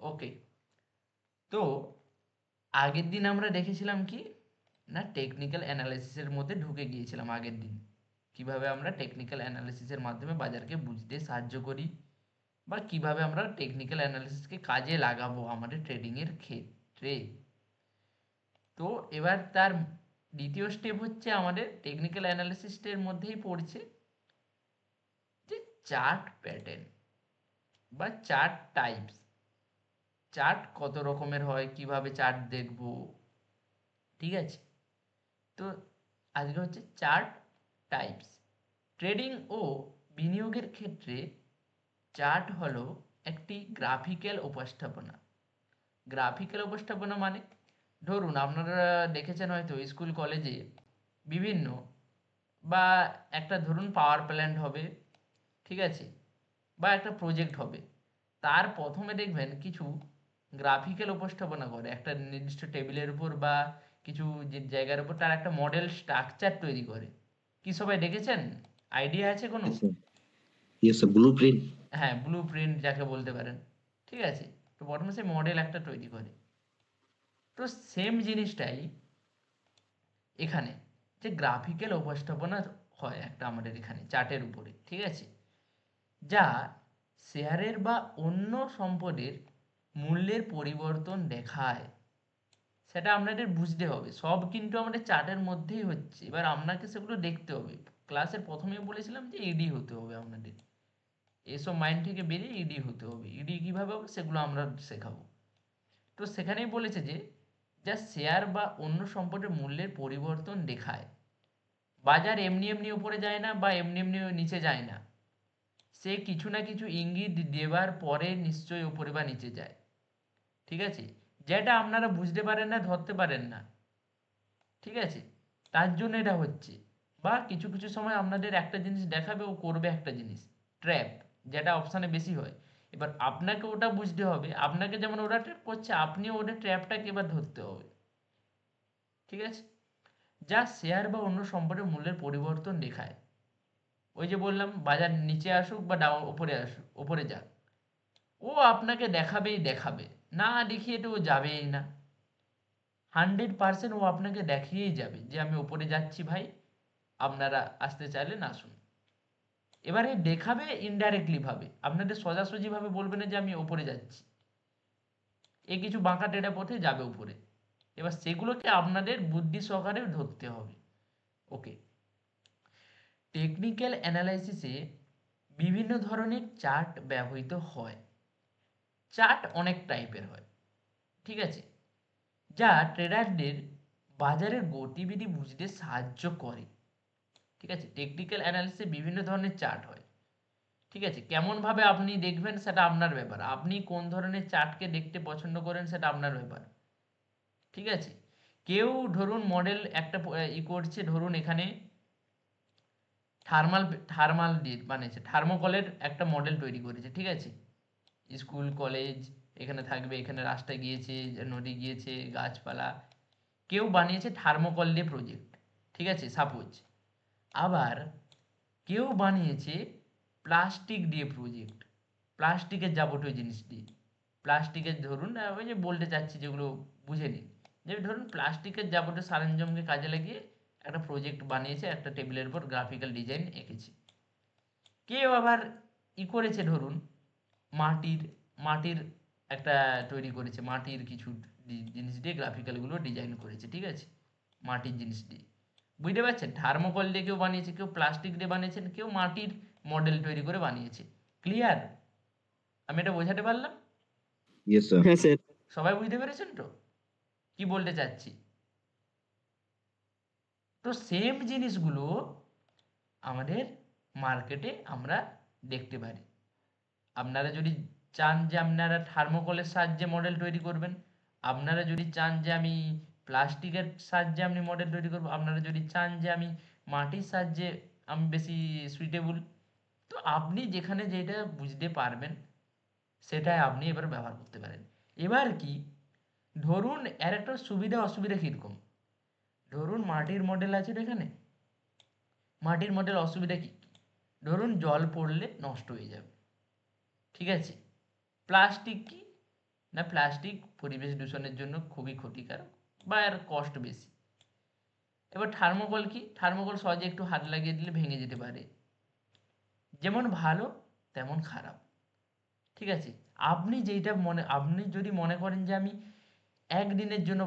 ওকে। তো আগের দিন আমরা দেখেছিলাম কি না, টেকনিক্যাল অ্যানালাইসিসের মধ্যে ঢুকে গিয়েছিলাম আগের দিন। কিভাবে আমরা টেকনিক্যাল অ্যানালিসিসের মাধ্যমে বাজারকে বুঝতে সাহায্য করি, বা কিভাবে আমরা টেকনিক্যাল অ্যানালিসিসকে কাজে লাগাবো আমাদের ট্রেডিংয়ের ক্ষেত্রে। তো এবার তার দ্বিতীয় স্টেপ হচ্ছে আমাদের টেকনিক্যাল অ্যানালিসিসের মধ্যেই পড়ছে যে চার্ট প্যাটার্ন বা চার্ট টাইপস। চার্ট কত রকমের হয়, কিভাবে চার্ট দেখব, ঠিক আছে? তো আজকে হচ্ছে চার্ট টাইপস। ট্রেডিং ও বিনিয়োগের ক্ষেত্রে চার্ট হলো একটি গ্রাফিক্যাল উপস্থাপনা। গ্রাফিক্যাল উপস্থাপনা মানে, ধরুন আপনারা দেখেছেন হয়তো স্কুল কলেজে বিভিন্ন, বা একটা ধরুন পাওয়ার প্ল্যান্ট হবে, ঠিক আছে, বা একটা প্রজেক্ট হবে, তার প্রথমে দেখবেন কিছু গ্রাফিক্যাল উপস্থাপনা করে একটা নির্দিষ্ট টেবিলের উপর বা কিছু যে জায়গার উপর তার একটা মডেল স্ট্রাকচার তৈরি করে। কি সবাই দেখেছেন? আইডিয়া আছে কোনো? Yes, sir. Yes, sir. Blueprint. হ্যাঁ, ব্লু প্রিন্ট যাকে বলতে পারেন, ঠিক আছে। তো প্রথমে সে মডেল একটা তৈরি করে। তো সেম জিনিসটাই এখানে, যে গ্রাফিক্যাল উপস্থাপনা হয় একটা আমাদের এখানে চার্টের উপরে, ঠিক আছে, যা শেয়ারের বা অন্য সম্পদের মূল্যের পরিবর্তন দেখায়। সেটা আপনাদের বুঝতে হবে, সব কিন্তু আমাদের চার্টের মধ্যেই হচ্ছে, এবার আপনাকে সেগুলো দেখতে হবে। ক্লাসের প্রথমেই বলেছিলাম যে ইডি হতে হবে আপনাদের, এসব মাইন্ড থেকে বেরিয়ে ইডি হতে হবে। ইডি কীভাবে হবে সেগুলো আমরা শেখাবো। তো সেখানেই বলেছে যে যা শেয়ার বা অন্য সম্পদের মূল্যের পরিবর্তন দেখায়। বাজার এমনি এমনি উপরে যায় না বা এমনি এমনি নিচে যায় না, সে কিছু না কিছু ইঙ্গিত দেবার পরে নিশ্চয়ই উপরে বা নিচে যায়, ঠিক আছে, যেটা আপনারা বুঝতে পারেন না, ধরতে পারেন না, ঠিক আছে, তার জন্য এটা হচ্ছে। বা কিছু কিছু সময় আপনাদের একটা জিনিস দেখাবে, ও করবে একটা জিনিস, ট্র্যাপ, যেটা অপশানে বেশি হয়। এবার আপনাকে ওটা বুঝতে হবে, আপনাকে যেমন ওটা ট্র্যাপ করছে আপনিও ওটা ট্র্যাপটাকে এবার ধরতে হবে, ঠিক আছে। যা শেয়ার বা অন্য সম্পদের মূল্যের পরিবর্তন দেখায়। ওই যে বললাম বাজার নিচে আসুক বা ডাউন উপরে আসুক, উপরে যাক, ও আপনাকে দেখাবেই দেখাবে, না দেখিয়ে তো ও যাবেই না। 100% ও আপনাকে দেখিয়েই যাবে যে আমি উপরে যাচ্ছি ভাই, আপনারা আসতে চাইলেন আসুন। এবারে দেখাবে ইনডাইরেক্টলি ভাবে, আপনাদের সোজাসুজি ভাবে বলবে না যে আমি উপরে যাচ্ছি, এ কিছু বাঁকা টেढ़া পথে যাবে উপরে। এবার সেগুলোকে আপনাদের বুদ্ধি সহকারে ধরতে হবে। ওকে। টেকনিক্যাল অ্যানালাইসিসে বিভিন্ন ধরনের চার্ট ব্যবহৃত হয়। চার্ট অনেক টাইপের হয়, ঠিক আছে, যা ট্রেডারদের বাজারের গতিবিধি বুঝতে সাহায্য করে, ঠিক আছে। টেকনিক্যাল অ্যানালিসিসে বিভিন্ন ধরনের চার্ট হয়, ঠিক আছে। কেমনভাবে আপনি দেখবেন সেটা আপনার ব্যাপার, আপনি কোন ধরনের চার্টকে দেখতে পছন্দ করেন সেটা আপনার ব্যাপার, ঠিক আছে। কেউ ধরুন মডেল একটা করছে, ধরুন এখানে থার্মাল থার্মাল দিয়ে বানিয়েছে, থার্মোকলের একটা মডেল তৈরি করেছে, ঠিক আছে। স্কুল কলেজ এখানে থাকবে, এখানে রাস্তা গিয়েছে, নদী গিয়েছে, গাছপালা, কেউ বানিয়েছে থার্মোকল দিয়ে প্রজেক্ট, ঠিক আছে, সাপোজ। আবার কেউ বানিয়েছে প্লাস্টিক দিয়ে প্রজেক্ট, প্লাস্টিকের যাবতীয় জিনিস দিয়ে। প্লাস্টিকের ধরুন ওই যে বলতে চাচ্ছি যেগুলো বুঝে নিন, যে ধরুন প্লাস্টিকের যাবতীয় সরঞ্জামকে কাজে লাগিয়ে একটা প্রজেক্ট বানিয়েছে, একটা টেবিলের উপর গ্রাফিক্যাল ডিজাইন এঁকেছে। কেউ আবার করেছে ধরুন মাটির মাটির একটা তৈরি করেছে, মাটির কিছু জিনিস দিয়ে গ্রাফিক্যালগুলো ডিজাইন করেছে, ঠিক আছে, মাটির জিনিস দিয়ে। বুঝতে পারছেন, থার্মোকল দিয়ে কেউ বানিয়েছে, কেউ প্লাস্টিক দিয়ে বানিয়েছেন, কেউ মাটির মডেল তৈরি করে বানিয়েছে। ক্লিয়ার? আমি এটা বোঝাতে পারলাম? Yes, sir. হ্যাঁ স্যার। সবাই বুঝতে পেরেছেন তো কি বলতে চাচ্ছি? তো সেম জিনিসগুলো আমাদের মার্কেটে আমরা দেখতে পারি। আপনারা যদি চান যে আপনারা থার্মোকলের সাহায্যে মডেল তৈরি করবেন, আপনারা যদি চান যে আমি প্লাস্টিকের সাহায্যে আপনি মডেল তৈরি করবো, আপনারা যদি চান যে আমি মাটির সাহায্যে আমি বেশি সুইটেবল, তো আপনি যেখানে যেটা বুঝতে পারবেন সেটাই আপনি এবার ব্যবহার করতে পারেন। এবার কি, ধরুন এর একটা সুবিধা অসুবিধা কীরকম, ধরুন মাটির মডেল আছে এখানে, মাটির মডেল অসুবিধা কী কী? ধরুন জল পড়লে নষ্ট হয়ে যাবে, ঠিক আছে। প্লাস্টিক কি, না প্লাস্টিক পরিবেশ দূষণের জন্য খুবই ক্ষতিকারক বা এর কষ্ট বেশি। এবার থার্মোকল কি? থার্মোকল সহজে একটু হাত লাগিয়ে দিলে ভেঙে যেতে পারে। যেমন ভালো তেমন খারাপ। ঠিক আছে? আপনি যদি মনে করেন যে আমি একদিনের জন্য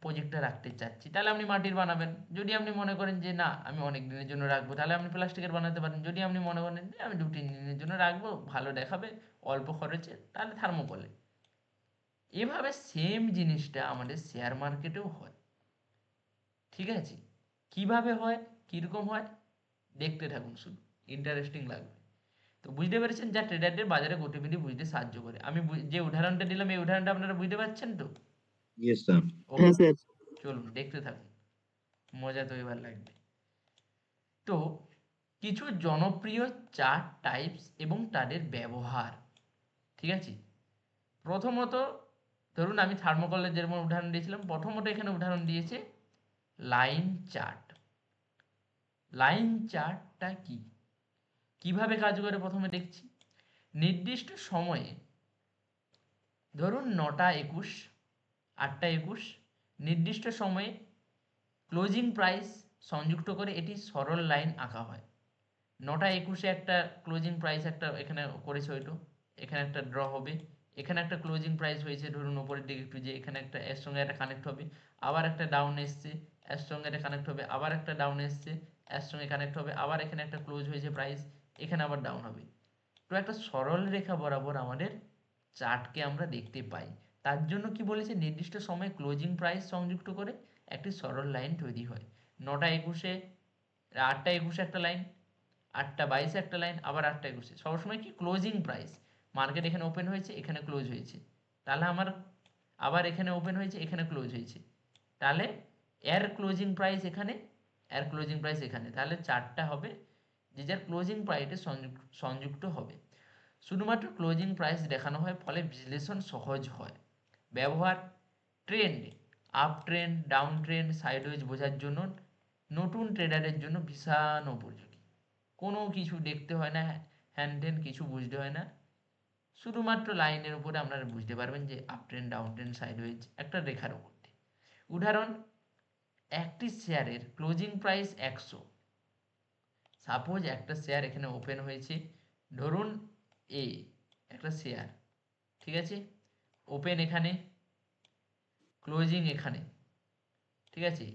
প্রজেক্টটা রাখতে চাচ্ছি, তাহলে আপনি মাটির বানাবেন। যদি আপনি মনে করেন যে না আমি অনেক দিনের জন্য রাখবো, তাহলে আপনি প্লাস্টিকের বানাতে পারেন। যদি আপনি মনে করেন যে আমি 2-3 দিনের জন্য রাখবো, ভালো দেখাবে, অল্প খরচে, তাহলে থার্মোকলে। এভাবে সেম জিনিসটা আমাদের শেয়ার মার্কেটেও হয়। ঠিক আছে? কিভাবে হয়, কিরকম হয়, দেখতে থাকুন শুধু, ইন্টারেস্টিং লাগবে। তো বুঝতে পেরেছেন যা ট্রেডারদের বাজারে গতিবিধি বুঝতে সাহায্য করে। আমি যে উদাহরণটা দিলাম এই উদাহরণটা আপনারা বুঝতে পারছেন তো? Yes, sir. ওকে, স্যার। চলুন দেখতে থাকুন, মজা তো এবার লাগবে। তো কিছু জনপ্রিয় চার্ট টাইপস এবং তাদের ব্যবহার। ঠিক আছে? প্রথমত ধরুন আমি থার্মোকলের যেমন উদাহরণ দিয়েছিলাম, প্রথমত এখানে উদাহরণ দিয়েছে লাইন চার্ট। লাইন চার্টটা কি, কিভাবে কাজ করে প্রথমে দেখছি। নির্দিষ্ট সময়ে ধরুন 9টা 21, 8টা 21, নির্দিষ্ট সময়ে ক্লোজিং প্রাইস সংযুক্ত করে এটি সরল লাইন আঁকা হয়। 9টা 21-এ একটা ক্লোজিং প্রাইস একটা এখানে করেছে হয়তো, এখানে একটা ড্র হবে, এখানে একটা ক্লোজিং প্রাইস হয়েছে ধরুন ওপরের দিকে একটু, যে এখানে একটা এর সঙ্গে একটা কানেক্ট হবে, আবার একটা ডাউন এসছে এর সঙ্গে এটা কানেক্ট হবে, আবার একটা ডাউন এসছে এর সঙ্গে কানেক্ট হবে, আবার এখানে একটা ক্লোজ হয়েছে প্রাইস, এখানে আবার ডাউন হবে। তো একটা সরল রেখা বরাবর আমাদের চার্টকে আমরা দেখতে পাই। তার জন্য কি বলেছে, নির্দিষ্ট সময়ে ক্লোজিং প্রাইস সংযুক্ত করে একটি সরল লাইন তৈরি হয়। 9টা 21-এ, 8টা 21-এ একটা লাইন, 8টা 22-এ একটা লাইন, আবার 8টা 21-এ। সবসময় কি ক্লোজিং প্রাইস, মার্কেট এখানে ওপেন হয়েছে এখানে ক্লোজ হয়েছে, তাহলে আমার আবার এখানে ওপেন হয়েছে এখানে ক্লোজ হয়েছে, তাহলে এর ক্লোজিং প্রাইস এখানে, এর ক্লোজিং প্রাইস এখানে, তাহলে চারটা হবে যে যার ক্লোজিং প্রাইসে সংযুক্ত হবে। শুধুমাত্র ক্লোজিং প্রাইস দেখানো হয়, ফলে বিশ্লেষণ সহজ হয়। ব্যবহার, trend, up trend, down trend, sideways বোঝার জন্য নতুন ট্রেডারের জন্য ভীষণ উপযোগী। কোনো কিছু দেখতে হয় না, হ্যান ত্যান কিছু বুঝতে হয় না, শুধুমাত্র লাইনের উপরে আপনারা বুঝতে পারবেন যে up trend, down trend, sideways একটা রেখার উপর দিয়ে। উদাহরণ, একটি শেয়ারের ক্লোজিং প্রাইস 100। সাপোজ একটা শেয়ার এখানে ওপেন হয়েছে, ধরুন এ একটা শেয়ার, ঠিক আছে, ওপেন এখানে, ক্লোজিং এখানে, ঠিক আছে,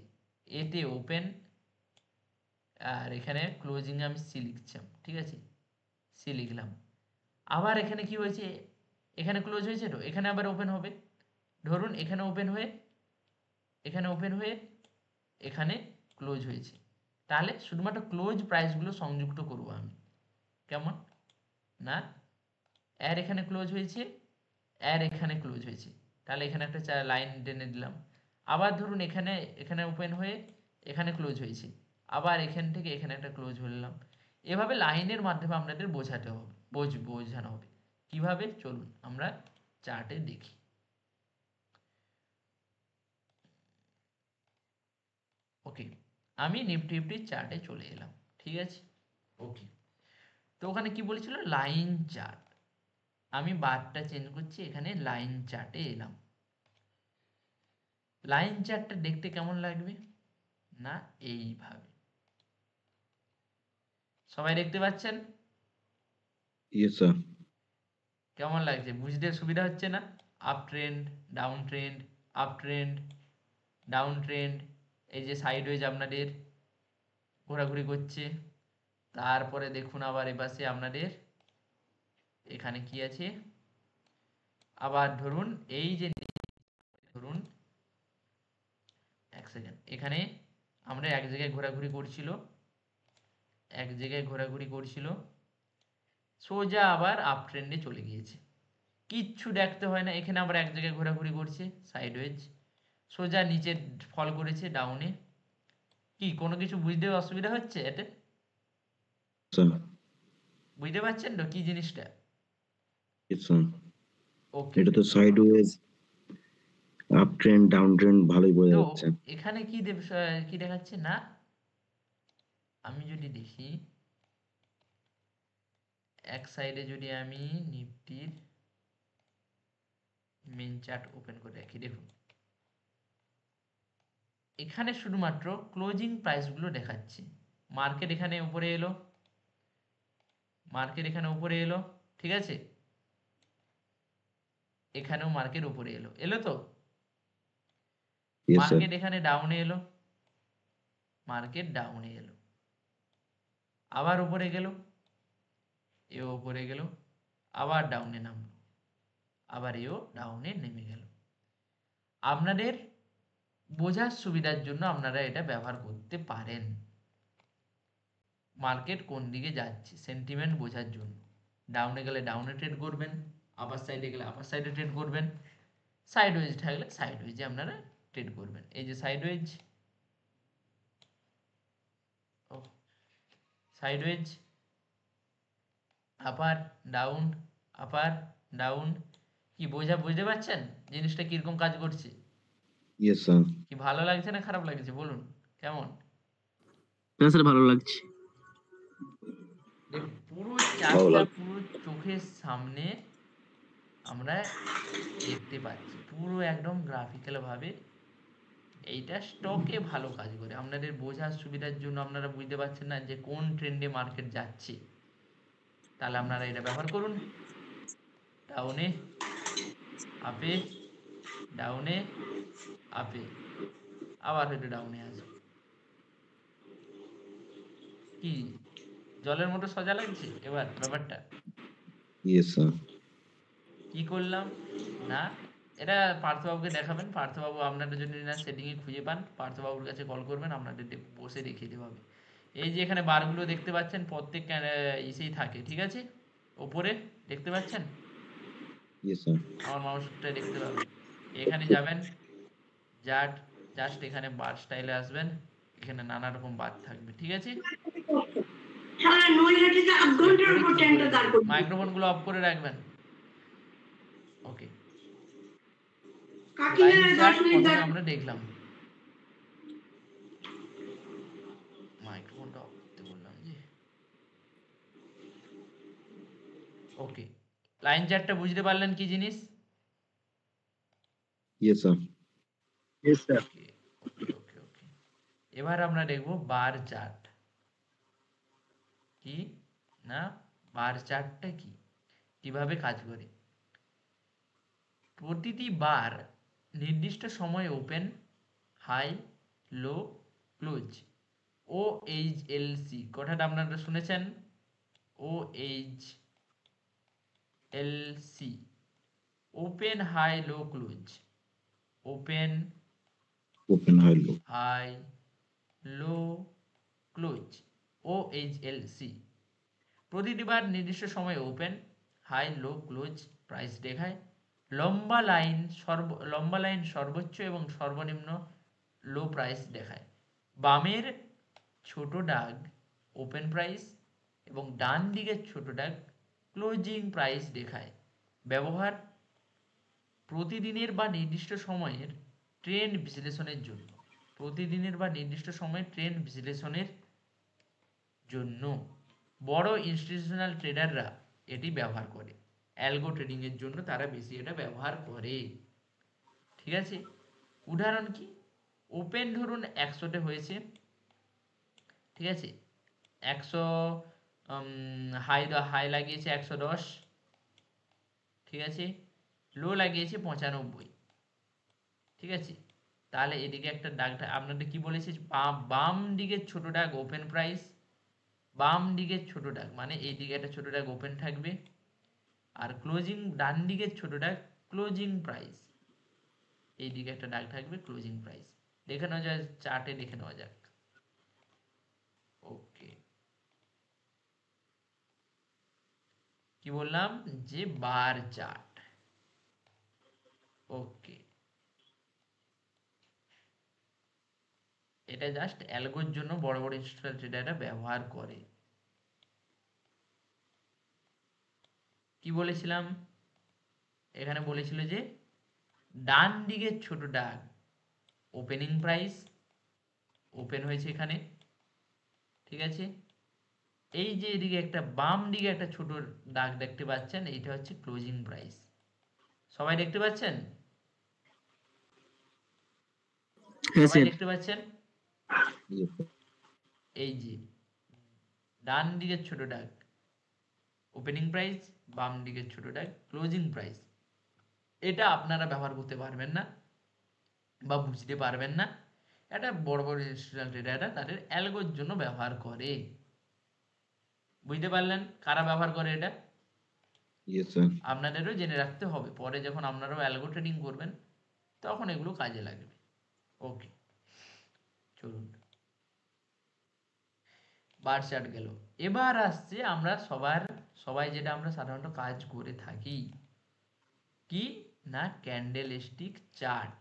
এতে ওপেন আর এখানে ক্লোজিং আমি সি লিখছিলাম, ঠিক আছে, সি লিখলাম। আবার এখানে কি হয়েছে, এখানে ক্লোজ হয়েছে, তো এখানে আবার ওপেন হবে, ধরুন এখানে ওপেন হয়ে, এখানে ওপেন হয়ে, এখানে ক্লোজ হয়েছে, তাহলে শুধুমাত্র ক্লোজ প্রাইসগুলো সংযুক্ত করব আমি। কেমন না, এর এখানে ক্লোজ হয়েছে, এর এখানে ক্লোজ হয়েছে, তাহলে এখানে একটা লাইন টেনে দিলাম। আবার ধরুন এখানে, এখানে ওপেন হয়ে এখানে ক্লোজ হয়েছে, আবার এখান থেকে এখানে একটা ক্লোজ হলাম। এভাবে লাইনের মাধ্যমে আপনাদের বোঝাতে হবে, বোঝানো হবে। কিভাবে, চলুন আমরা চার্টে দেখি। ওকে, আমি নিফটি ফিফটির চার্টে চলে এলাম, ঠিক আছে। ওকে, তো ওখানে কি বলেছিল, লাইন চার্ট। আমি বারটা চেঞ্জ করছি, এখানে লাইন চার্টে এলাম। লাইন চার্টটা দেখতে কেমন লাগবে না, এইভাবে। সবাই দেখতে পাচ্ছেন? Yes, sir. কেমন লাগছে, বুঝতে সুবিধা হচ্ছে না? Up trend, down trend, up trend, down trend, এই যে সাইডওয়েজ আপনাদের ঘোরাঘুরি করছে। তারপরে দেখুন আবার এপাশে আপনাদের এখানে কি আছে, আবার ধরুন এই যে, ধরুন এক সেকেন্ড, এখানে আমরা এক জায়গায় ঘোরাঘুরি করছিল, এক জায়গায় ঘোরাঘুরি করছিল, সোজা আবার আপ ট্রেন্ডে চলে গিয়েছে, কিচ্ছু দেখতে হয় না। এখানে আবার এক জায়গায় ঘোরাঘুরি করছে সাইডওয়েজ, সোজা নিচে ফল করেছে ডাউনে। কি কোনো কিছু বুঝতে অসুবিধা হচ্ছে এতে? Sir. বুঝতে পারছেন তো কি জিনিসটা? Yes, sir. ওকে, এটা তো sideways, up trend, down trend ভালোই বোঝা তো যাচ্ছে। এখানে কি কি দেখাচ্ছে না, আমি যদি দেখি এক সাইডে, যদি আমি নিফটির মেইন চার্ট ওপেন করে রাখি। দেখুন এখানে শুধুমাত্র ক্লোজিং প্রাইসগুলো দেখাচ্ছে। মার্কেট এখানে উপরে এলো, মার্কেট এখানে উপরে এলো, ঠিক আছে, এখানেও মার্কেট উপরে এলো, এলো তো। Yes, sir. মার্কেট এখানে ডাউনে এলো, মার্কেট ডাউনে এলো, আবার উপরে গেল, এও উপরে গেল, আবার ডাউনে নামলো, আবার এও ডাউনে নেমে গেল। আপনাদের বোঝার সুবিধার জন্য আপনারা এটা ব্যবহার করতে পারেন, মার্কেট কোন দিকে যাচ্ছে সেন্টিমেন্ট বোঝার জন্য। ডাউনে গেলে ডাউনে ট্রেড করবেন, আপার সাইডে গেলে আপার সাইডে ট্রেড করবেন, সাইডওয়েজ থাকলে সাইডওয়েজে আপনারা ট্রেড করবেন। এই যে সাইডওয়েজ, ও সাইডওয়েজ, আপার ডাউন, আপার ডাউন, কি বুঝতে পারছেন জিনিসটা কিরকম কাজ করছে? Yes, sir. কি ভালো লাগছে না খারাপ লাগছে বলুন, কেমন? হ্যাঁ স্যার, ভালো লাগছে। দেখুন পুরো ভালো চারটা লাগছে। পুরো চোখের সামনে আমরা দেখতে পাচ্ছি, পুরো একদম গ্রাফিক্যাল ভাবে এইটা স্টকে ভালো কাজ করে। আপনাদের বোঝার সুবিধার জন্য আপনারা বুঝতে পারছেন না যে কোন ট্রেন্ডে মার্কেট যাচ্ছে, তাহলে আপনারা এটা ব্যবহার করুন। ডাউনে আপে, ডাউনে আপে, আবার হয়তো ডাউনে আসবে। কি জলের মতো সোজা লাগছে এবার ব্যাপারটা? Yes, sir. কি করলাম না, এটা পার্থবাবুকে দেখাবেন, পার্থবাবু আপনাদের যদি না সেটিংয়ে খুঁজে পান পার্থবাবুর কাছে কল করবেন, আপনাদের বসে দেখিয়ে দেওয়া হবে। এই যে এখানে বারগুলো দেখতে পাচ্ছেন প্রত্যেক ইসেই থাকে, ঠিক আছে, ওপরে দেখতে পাচ্ছেন, Yes, sir. আমার মাউসটা দেখতে পাবেন। এখানে যাবেন, জাস্ট এখানে বার স্টাইলে আসবেন, এখানে নানা রকম বার থাকবে, ঠিক আছে। মাইক্রোফোনগুলো অফ করে রাখবেন। ওকে, লাইন চার্ট প্রথমে আমরা দেখলাম, মাইক্রোফোনটা অফ করতে বললাম যে। ওকে, লাইন চার্টটা বুঝতে পারলেন কি জিনিস? Yes, sir. Yes, sir. ওকে ওকে ওকে ওকে, এবার আমরা দেখব বার চার্ট কি না, বার চার্টটা কি, কিভাবে কাজ করে। প্রতিটি বার নির্দিষ্ট সময়ে open, high, low, close, O H L C কথাটা আপনারা শুনেছেন, O H L C, open high low close, open Open high low. High low close, O H L C. প্রতিটি বার নির্দিষ্ট সময়ে open, high, low, close price দেখায়। লম্বা line সর্বোচ্চ এবং সর্বনিম্ন লো প্রাইস দেখায়। বামের ছোট দাগ ওপেন প্রাইস এবং ডান দিকের ছোট দাগ ক্লোজিং প্রাইস দেখায়। ব্যবহার প্রতিদিনের বা নির্দিষ্ট সময়ের ট্রেন্ড বিশ্লেষণের জন্য, প্রতিদিনের বা নির্দিষ্ট সময়ের ট্রেন্ড বিশ্লেষণের জন্য। বড় ইনস্টিটিউশনাল ট্রেডাররা এটি ব্যবহার করে, অ্যালগো ট্রেডিংয়ের জন্য তারা বেশি এটা ব্যবহার করে, ঠিক আছে। উদাহরণ কি, ওপেন ধরুন 100-তে হয়েছে, ঠিক আছে, 100 হাই লাগিয়েছে 110, ঠিক আছে, লো লাগিয়েছে 95, ঠিক আছে। তাহলে এদিকে একটা দাগটা আপনাদের কি বলেছে, বাম দিকের ছোট দাগ ওপেন প্রাইস, বাম দিকের ছোট দাগ মানে এই দিকে একটা ছোট দাগ ওপেন থাকবে, আর ক্লোজিং ডান দিকের ছোট দাগ ক্লোজিং প্রাইস, এই দিকে একটা দাগ থাকবে ক্লোজিং প্রাইস। দেখে নেওয়া যায় চার্টে, দেখে নেওয়া যাক। ওকে, কি বললাম যে বার চার্ট। ওকে, এটা জাস্ট অ্যালগোর জন্য বড় বড় ইনস্টিটিউশনাল ট্রেডাররা ব্যবহার করে। কি বলেছিলাম, এখানে বলেছিল যে ডান দিকের ছোট দাগ ওপেনিং প্রাইস, ওপেন হয়েছে এখানে, ঠিক আছে। এই যে এদিকে একটা বাম দিকে একটা ছোট দাগ দেখতে পাচ্ছেন, এইটা হচ্ছে ক্লোজিং প্রাইস। সবাই দেখতে পাচ্ছেন? হ্যাঁ সবাই স্যার। দেখতে পাচ্ছেন? Yes, sir. এই যে ডান দিকের ছোট দাগ ওপেনিং প্রাইস, বাম দিকের ছোট দাগ ক্লোজিং প্রাইস। এটা আপনারা ব্যবহার করতে পারবেন না বা বুঝতে পারবেন না। এটা বড় বড় ইনস্টিটিউশনাল ট্রেডাররা তাদের অ্যালগোর জন্য ব্যবহার করে। বুঝতে পারলেন কারা ব্যবহার করে এটা? Yes, sir. আপনাদেরও জেনে রাখতে হবে, পরে যখন আপনারাও অ্যালগো ট্রেডিং করবেন তখন এগুলো কাজে লাগবে। ওকে, চলুন, বার চার্ট গেল। এবার আসছে আমরা সবাই যেটা আমরা সাধারণত কাজ করে থাকি, কি না candle stick chart.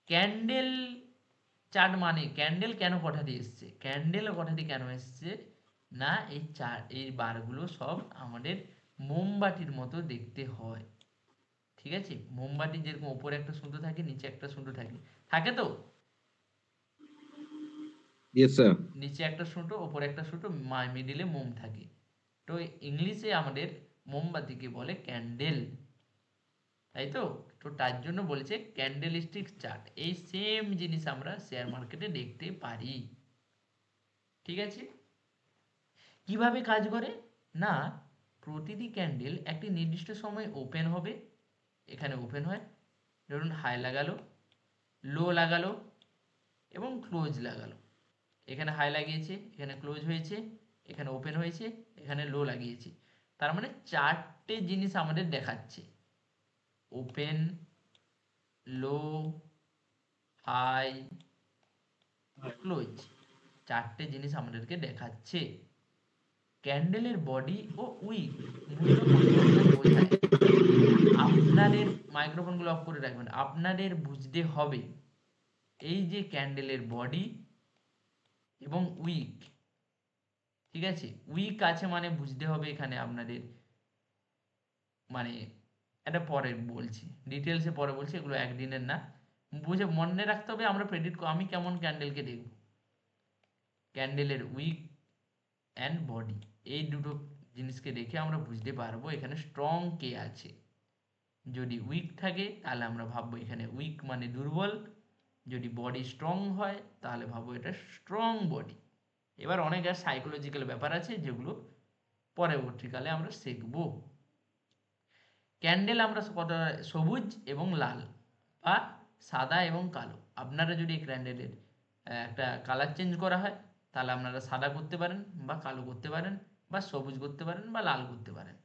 Candle chart মানে ক্যান্ডেল কেন কথাটি এসছে? ক্যান্ডেল কথাটি কেন এসছে না এই বারগুলো সব আমাদের মোমবাতির মতো দেখতে হয়। ঠিক আছে, মোমবাতি যেরকম উপরে একটা সুতো থাকে নিচে একটা সুতো থাকে, থাকে তো? Yes, sir. নিচে একটা সুতো ওপরে একটা সুতো, মিডিলে মোম থাকে। তো ইংলিশে আমাদের মোমবাতিকে বলে ক্যান্ডেল, তাই তো? তো তার জন্য বলেছে ক্যান্ডেল স্টিক চার্ট। এই সেম জিনিস আমরা শেয়ার মার্কেটে দেখতে পারি। ঠিক আছে, কিভাবে কাজ করে না প্রতিটি ক্যান্ডেল একটি নির্দিষ্ট সময় ওপেন হবে, এখানে ওপেন হয়, ধরুন হাই লাগালো, লো লাগালো এবং ক্লোজ লাগালো। এখানে হাই লাগিয়েছে, এখানে ক্লোজ হয়েছে, এখানে ওপেন হয়েছে, এখানে লো লাগিয়েছে। তার মানে চারটে জিনিস আমাদের দেখাচ্ছে, ওপেন, লো, হাই, ক্লোজ। চারটে জিনিস আমাদেরকে দেখাচ্ছে। ক্যান্ডেলের বডি ও উইক মূল্য পরিবর্তন বোঝায়। আপনাদের মাইক্রোফোনগুলো অফ করে রাখবেন। আপনাদের বুঝতে হবে এই যে ক্যান্ডেলের বডি এবং উইক, ঠিক আছে? উইক আছে মানে বুঝতে হবে এখানে আপনাদের, মানে এটা পরে বলছি, ডিটেলসে পরে বলছি, এগুলো একদিনের না। বুঝে মনে রাখতে হবে আমরা আমি কেমন ক্যান্ডেলকে দেখব, ক্যান্ডেলের উইক অ্যান্ড বডি, এই দুটো জিনিসকে দেখে আমরা বুঝতে পারবো এখানে স্ট্রং কে আছে। যদি উইক থাকে তাহলে আমরা ভাববো এখানে উইক মানে দুর্বল, যদি বডি স্ট্রং হয় তাহলে ভাববো এটা স্ট্রং বডি। এবার অনেক সাইকোলজিক্যাল ব্যাপার আছে যেগুলো পরবর্তীকালে আমরা শিখব। ক্যান্ডেল আমরা সবুজ এবং লাল বা সাদা এবং কালো, আপনারা যদি এই ক্যান্ডেলের একটা কালার চেঞ্জ করা হয় তাহলে আপনারা সাদা করতে পারেন বা কালো করতে পারেন বা সবুজ করতে পারেন বা লাল করতে পারেন।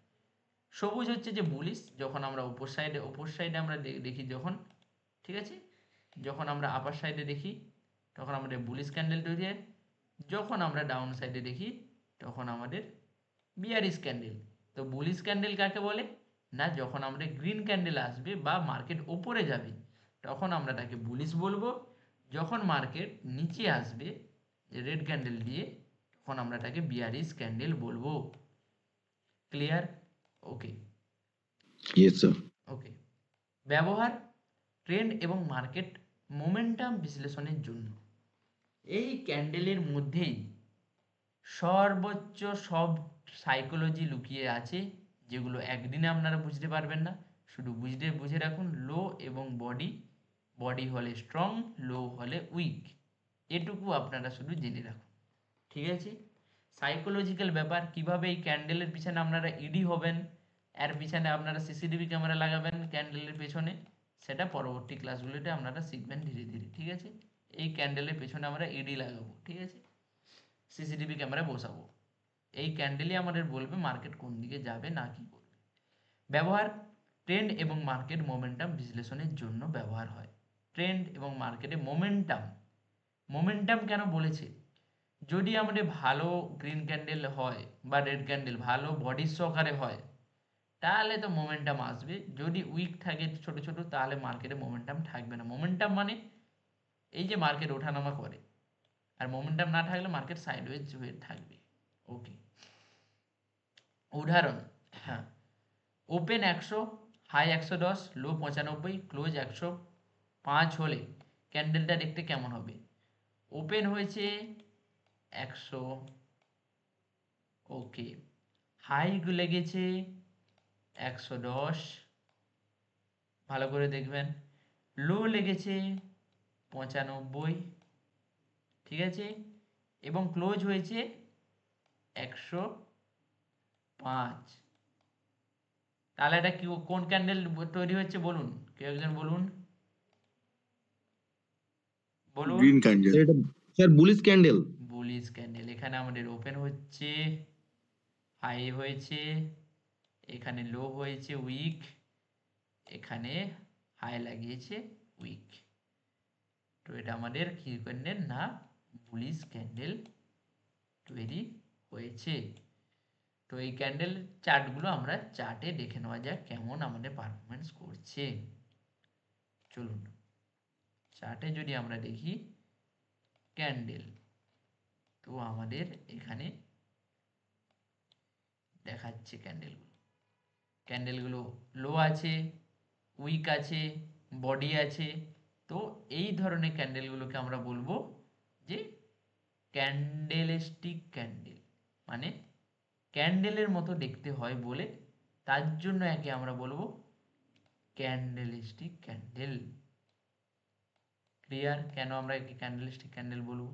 সবুজ হচ্ছে যে বুলিশ, যখন আমরা ওপর সাইডে আমরা দেখি যখন, ঠিক আছে, যখন আমরা আপার সাইডে দেখি তখন আমাদের বুলিশ ক্যান্ডেল তৈরি হয়, যখন আমরা ডাউন সাইডে দেখি তখন আমাদের বিয়ারিশ ক্যান্ডেল। তো বুলিশ ক্যান্ডেল কাকে বলে না যখন আমাদের গ্রিন ক্যান্ডেল আসবে বা মার্কেট ওপরে যাবে তখন আমরা তাকে বুলিশ বলবো, যখন মার্কেট নিচে আসবে রেড ক্যান্ডেল দিয়ে তখন আমরা তাকে বিয়ারিশ ক্যান্ডেল বলবো। ক্লিয়ার? ওকে। Yes, sir. ওকে, ব্যবহার ট্রেন্ড এবং মার্কেট মোমেন্টাম বিশ্লেষণের জন্য। এই ক্যান্ডেলের মধ্যেই সর্বোচ্চ সব সাইকোলজি লুকিয়ে আছে, যেগুলো একদিনে আপনারা বুঝতে পারবেন না। শুধু বুঝে রাখুন লো এবং বডি, বডি হলে স্ট্রং, লো হলে উইক, এটুকু আপনারা শুধু জেনে রাখুন। ঠিক আছে, সাইকোলজিক্যাল ব্যাপার, কিভাবে এই ক্যান্ডেলের পিছনে আপনারা ইডি হবেন, এর পিছনে আপনারা সিসিটিভি ক্যামেরা লাগাবেন ক্যান্ডেলের পেছনে, সেটা পরবর্তী ক্লাসগুলোতে আপনারা শিখবেন ধীরে ধীরে। ঠিক আছে, এই ক্যান্ডেলের পেছনে আমরা ইডি লাগাবো, ঠিক আছে, সিসিটিভি ক্যামেরা বসাবো। এই ক্যান্ডেলই আমাদের বলবে মার্কেট কোন দিকে যাবে না কি করবে। ব্যবহার ট্রেন্ড এবং মার্কেট মোমেন্টাম বিশ্লেষণের জন্য ব্যবহার হয়। ট্রেন্ড এবং মার্কেটে মোমেন্টাম, মোমেন্টাম কেন বলেছে, যদি আমাদের ভালো গ্রিন ক্যান্ডেল হয় বা রেড ক্যান্ডেল ভালো বডির সহকারে হয় তাহলে তো মোমেন্টাম আসবে, যদি উইক থাকে ছোট ছোট তাহলে মার্কেটে মোমেন্টাম থাকবে না। মোমেন্টাম মানে এই যে মার্কেট ওঠানামা করে, আর মোমেন্টাম না থাকলে মার্কেট সাইডওয়েজ হয়ে থাকবে। ওকে, উদাহরণ, হ্যাঁ, ওপেন 100, হাই 110, লো 95, ক্লোজ 105 হলে ক্যান্ডেলটা দেখতে কেমন হবে? ওপেন হয়েছে 100, ওকে, হাই লেগেছে 110, ভালো করে দেখবেন, লো লেগেছে 95, ঠিক আছে, এবং ক্লোজ হয়েছে 105। তাহলে এটা কি, কোন ক্যান্ডেল তৈরি হচ্ছে বলুন, কেউ একজন বলুন, বলুন। Green candle. এটা sir bullish candle. Bullish candle. এখানে আমাদের ওপেন হচ্ছে, হাই হয়েছে, এখানে লো হয়েছে উইক, এখানে হাই লাগিয়েছে উইক। তো এটা আমাদের কি ক্যান্ডেল না, বুলিশ ক্যান্ডেল তৈরি হয়েছে। তো এই ক্যান্ডেল চার্টগুলো আমরা চার্টে দেখে নেওয়া যাক কেমন আমাদের পারফরমেন্স করছে। চলুন চার্টে যদি আমরা দেখি ক্যান্ডেল, তো আমাদের এখানে দেখাচ্ছে ক্যান্ডেলগুলো লো আছে, উইক আছে, বডি আছে। তো এই ধরনের ক্যান্ডেলগুলোকে আমরা বলবো যে ক্যান্ডেলস্টিক ক্যান্ডেল, মানে ক্যান্ডেলের মতো দেখতে হয় বলে তার জন্য একে আমরা বলবো ক্যান্ডেলস্টিক ক্যান্ডেল। ক্লিয়ার কেন আমরা একে ক্যান্ডেলস্টিক ক্যান্ডেল বলবো?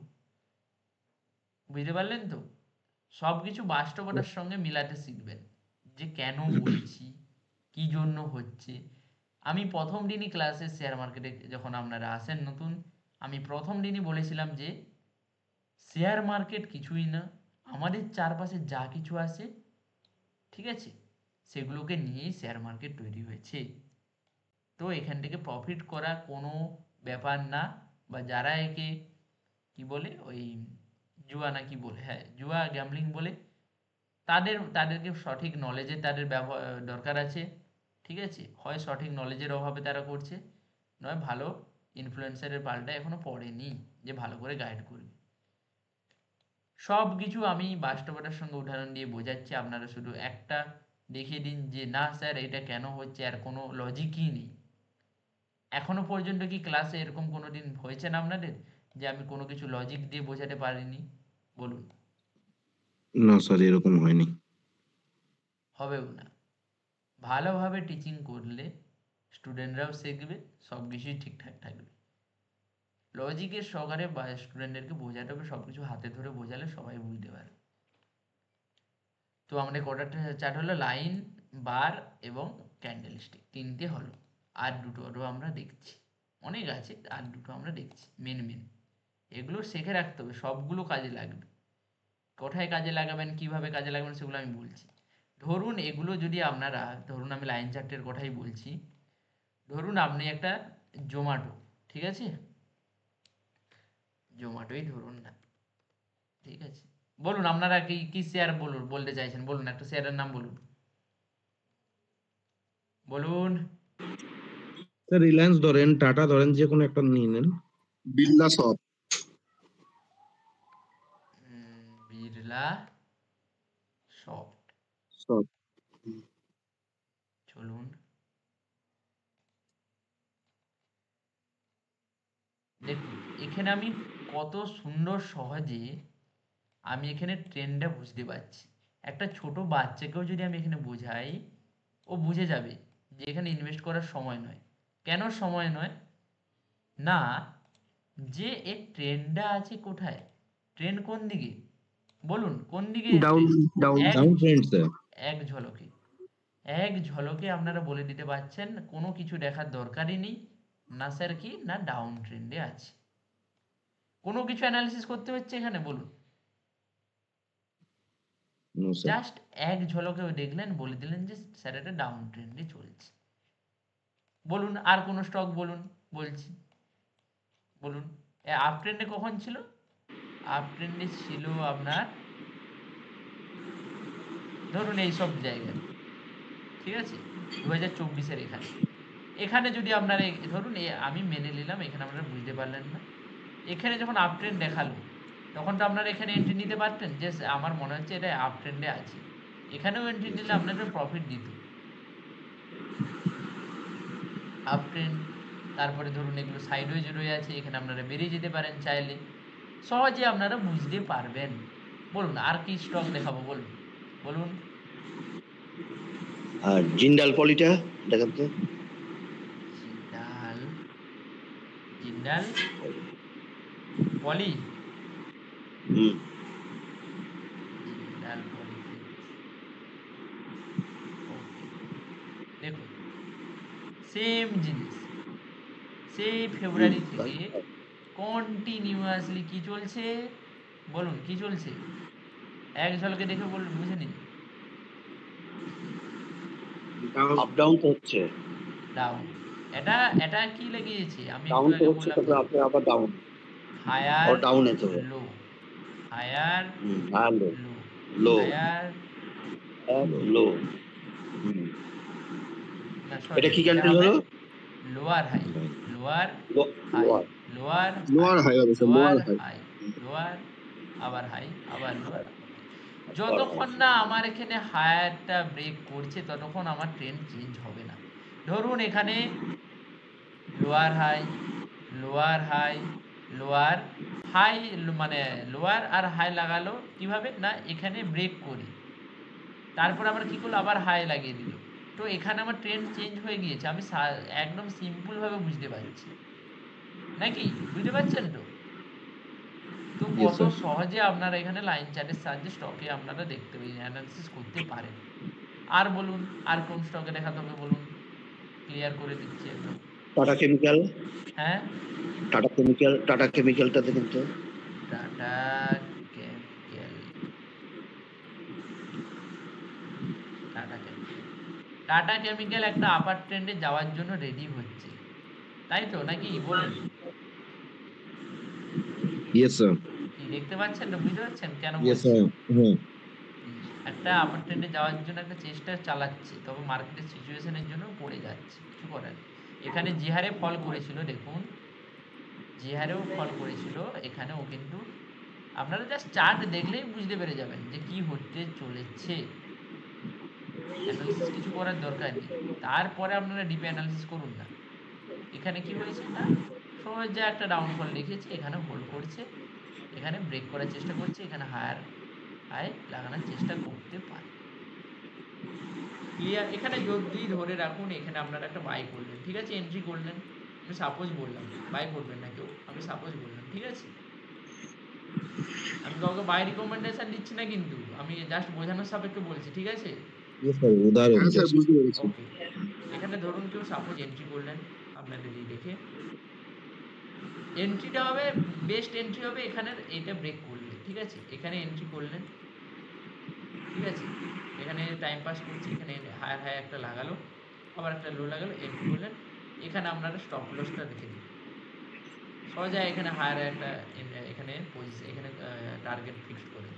বুঝতে পারলেন তো? সব কিছু বাস্তবতার সঙ্গে মিলাতে শিখবেন, যে কেন বলছি, কি জন্য হচ্ছে। আমি প্রথম দিনই ক্লাসে শেয়ার মার্কেটে যখন আপনারা আসেন নতুন, আমি প্রথম দিনই বলেছিলাম যে শেয়ার মার্কেট কিছুই না, আমাদের চারপাশে যা কিছু আছে, ঠিক আছে, সেগুলোকে নিয়েই শেয়ার মার্কেট তৈরি হয়েছে। তো এখান থেকে প্রফিট করা কোনো ব্যাপার না, বা যারা একে কি বলে, ওই জুয়া না কি বলে, হ্যাঁ জুয়া গ্যামলিং বলে, তাদেরকে সঠিক নলেজের তাদের দরকার আছে, ঠিক আছে। হয় সঠিক নলেজের অভাবে তারা করছে, নয় ভালো ইনফ্লুয়েন্সারের পাল্টা এখনো পড়েনি যে ভালো করে গাইড করবে। সব কিছু আমি বাস্তবতার সঙ্গে উদাহরণ দিয়ে বোঝাচ্ছি, আপনারা শুধু একটা দেখিয়ে দিন যে না স্যার এটা কেন হচ্ছে, আর কোনো লজিকই নেই। এখনো পর্যন্ত কি ক্লাসে এরকম কোনো দিন হয়েছে না আপনাদের যে আমি কোনো কিছু লজিক দিয়ে বোঝাতে পারিনি? বলুন। না স্যার, এরকম হয়নি। হবেও না। ভালোভাবে টিচিং করলে স্টুডেন্টরাও শিখবে, সব কিছুই ঠিকঠাক থাকবে। লজিকের সহকারে বা স্টুডেন্টদেরকে বোঝাতে হবে, সব কিছু হাতে ধরে বোঝালে সবাই বুঝতে পারবে। তো আমাদের কটা চার্ট হলো, লাইন, বার এবং ক্যান্ডেলস্টিক, তিনটে হলো। আর দুটো আরও আমরা দেখছি, অনেক আছে, আর দুটো আমরা দেখছি মেন। এগুলো শিখে রাখতে হবে, সবগুলো কাজে লাগবে। কোথায় কাজে লাগাবেন, কিভাবে কাজে লাগাবেন, সেগুলো আমি বলছি। ধরুন এগুলো যদি আপনারা, ধরুন আমি লাইন চার্টের কথাই বলছি, ধরুন আপনি একটা জোম্যাটো, ঠিক আছে, জোম্যাটোই ধরুন না, ঠিক আছে, বলুন আপনারা কি কি শেয়ার বলুন, বলতে চাইছেন বলুন, একটা শেয়ারের নাম বলুন, বলুন। স্যার রিলায়েন্স ধরেন, টাটা ধরেন, যে কোনো একটা নিয়ে নেন। Birla shop. Birla soft. Shop. চলুন দেখুন, এখানে আমি কত সুন্দর সহজে আমি এখানে ট্রেন্ডটা বুঝতে পারছি। একটা ছোট বাচ্চাকেও যদি আমি এখানে বোঝাই, ও বুঝে যাবে যে এখানে ইনভেস্ট করার সময় নয়। কেন সময় নয় না, যে এর ট্রেন্ডটা আছে কোথায়, ট্রেন্ড কোন দিকে, বলুন কোন দিকে Down, down. এক ডাউন ট্রেন্ড স্যার। এক ঝলকে, এক ঝলকে আপনারা বলে দিতে পারছেন, কোনো কিছু দেখার দরকারই নেই, না স্যার কি না ডাউন ট্রেন্ডে আছে। কোনো কিছু অ্যানালিসিস করতে হচ্ছে এখানে বলুন, নো স্যার। জাস্ট এক ঝলকে দেখলেন, বলে দিলেন যে স্যার এটা ডাউন ট্রেন্ডে চলছে। বলুন আর কোনো স্টক বলুন, বলছি, বলুন আপ ট্রেন্ডে কখন ছিল, আপ ট্রেন্ডে ছিল আপনার ধরুন এই সব জায়গায়, ঠিক আছে, 2024-এর এখানে। এখানে যদি আপনারা ধরুন আমি মেনে নিলাম এখানে আপনারা বুঝতে পারলেন না, এখানে যখন আপ ট্রেন্ড দেখালো তখন তো আপনারা এখানে এন্ট্রি নিতে পারতেন, যে আমার মনে হচ্ছে এটা আপ ট্রেন্ডে আছে, এখানেও এন্ট্রি নিলে আপনাদের প্রফিট দিত। আপ ট্রেন্ড, তারপরে ধরুন এগুলো সাইডওয়েজ রয়ে আছে, এখানে আপনারা বেরিয়ে যেতে পারেন চাইলে, সহজে আপনারা বুঝতে পারবেন। বলুন আর কি স্টক দেখাবো, বলুন বলুন। আর জিন্দাল পলিটা দেখাতে। জিন্দাল পলি হুম জিন্দাল পলিফিল্মস। ওকে, দেখুন সেম জিনিস, সেই ফেব্রুয়ারি থেকে কন্টিনিউয়াসলি কি চলছে বলুন, কি চলছে এক ঝলকে দেখে বলুন, বুঝে নিন। আপ ডাউন তো হচ্ছে, ডাউন, এটা এটা কি লেগেছে আমি একটু ডাউন তো আগে হচ্ছে, বললাম, তারপরে আপনি আবার ডাউন, হায়ার আর ডাউনে চলে, low, higher higher low, low, low, higher low, hmm. না এটা সরি, কি এটা ক্যান্ডেল হবে হলো? Lower high, lower high, lower, lower high, lower high হবে sir, lower lower high. High, lower, আবার হাই, আবার লোয়ার। যতক্ষণ না আমার এখানে হায়ারটা ব্রেক করছে ততক্ষণ আমার ট্রেন্ড চেঞ্জ হবে না। ধরুন এখানে lower high, lower high, lower high, মানে লোয়ার আর হাই লাগালো কিভাবে না, এখানে ব্রেক করি, তারপর আবার কি করলো, আবার হাই লাগিয়ে দিল। তো এখানে আমার ট্রেন্ড চেঞ্জ হয়ে গিয়েছে, আমি একদম সিম্পল ভাবে বুঝতে পারছি, নাকি বুঝতে পারছেন তো? তো Yes, কত sir. সহজে আপনারা এখানে লাইন চার্টের সাহায্যে স্টকে আপনারা দেখতে অ্যানালিসিস করতে পারেন। আর বলুন, আর কোন স্টকে দেখাতে হবে বলুন, ক্লিয়ার করে দিচ্ছি একদম। টাটা কেমিক্যাল, হ্যাঁ, টাটা কেমিক্যালটা দেখুন তো। Tata chemical, tata chemical, tata chemical একটা আপার ট্রেন্ডে যাওয়ার জন্য রেডি হচ্ছে, তাই তো নাকি বলুন? Yes, sir. কি দেখতে পাচ্ছেন না, বুঝতে পারছেন কেন Yes, বলছি? sir. হুম। একটা আপার ট্রেন্ডে যাওয়ার জন্য একটা চেষ্টা চালাচ্ছে, তবে মার্কেটের সিচুয়েশনের জন্য পড়ে যাচ্ছে, কিছু করার নেই। এখানে যে হারে ফল করেছিল দেখুন, যে হারেও ফল করেছিল এখানেও কিন্তু আপনারা জাস্ট চার্ট দেখলেই বুঝতে পেরে যাবেন যে কি হতে চলেছে, অ্যানালিসিস কিছু করার দরকার নেই। তারপরে আপনারা ডিপে অ্যানালিসিস করুন না। এখানে কি হয়েছে না, সহজে একটা ডাউনফল দেখিয়েছে, এখানে হোল্ড করছে, এখানে ব্রেক করার চেষ্টা করছে, এখানে হায়ার হাই লাগানোর চেষ্টা করতে পারে। ক্লিয়ার? এখানে যদি ধরে রাখুন, এখানে আপনারা একটা বাই করলেন, ঠিক আছে, এন্ট্রি করলেন, আমি সাপোজ বললাম, বাই করবেন না কেউ, আমি সাপোজ বললাম, ঠিক আছে, আমি কাউকে বাই রিকমেন্ডেশন দিচ্ছি না, কিন্তু আমি জাস্ট বোঝানোর সাপেক্ষে বলছি, ঠিক আছে? Yes, sir. উদাহরণ হ্যাঁ স্যার, just. বুঝতে পেরেছি। ওকে, এখানে ধরুন কেউ সাপোজ এন্ট্রি করলেন আপনাদের এই দেখে, এন্ট্রিটা হবে বেস্ট এন্ট্রি হবে এখানে, এইটা ব্রেক করলে, ঠিক আছে, এখানে এন্ট্রি করলেন, ঠিক আছে, এখানে টাইম পাস করছি, এখানে হায়ার হাই একটা লাগালো, আবার একটা লো লাগালো, এন্ট্রি করলেন, এখানে আপনারা স্টপ লসটা রেখে দিন সহজে, এখানে হায়ার একটা এখানে পজিশন, এখানে টার্গেট ফিক্সড করে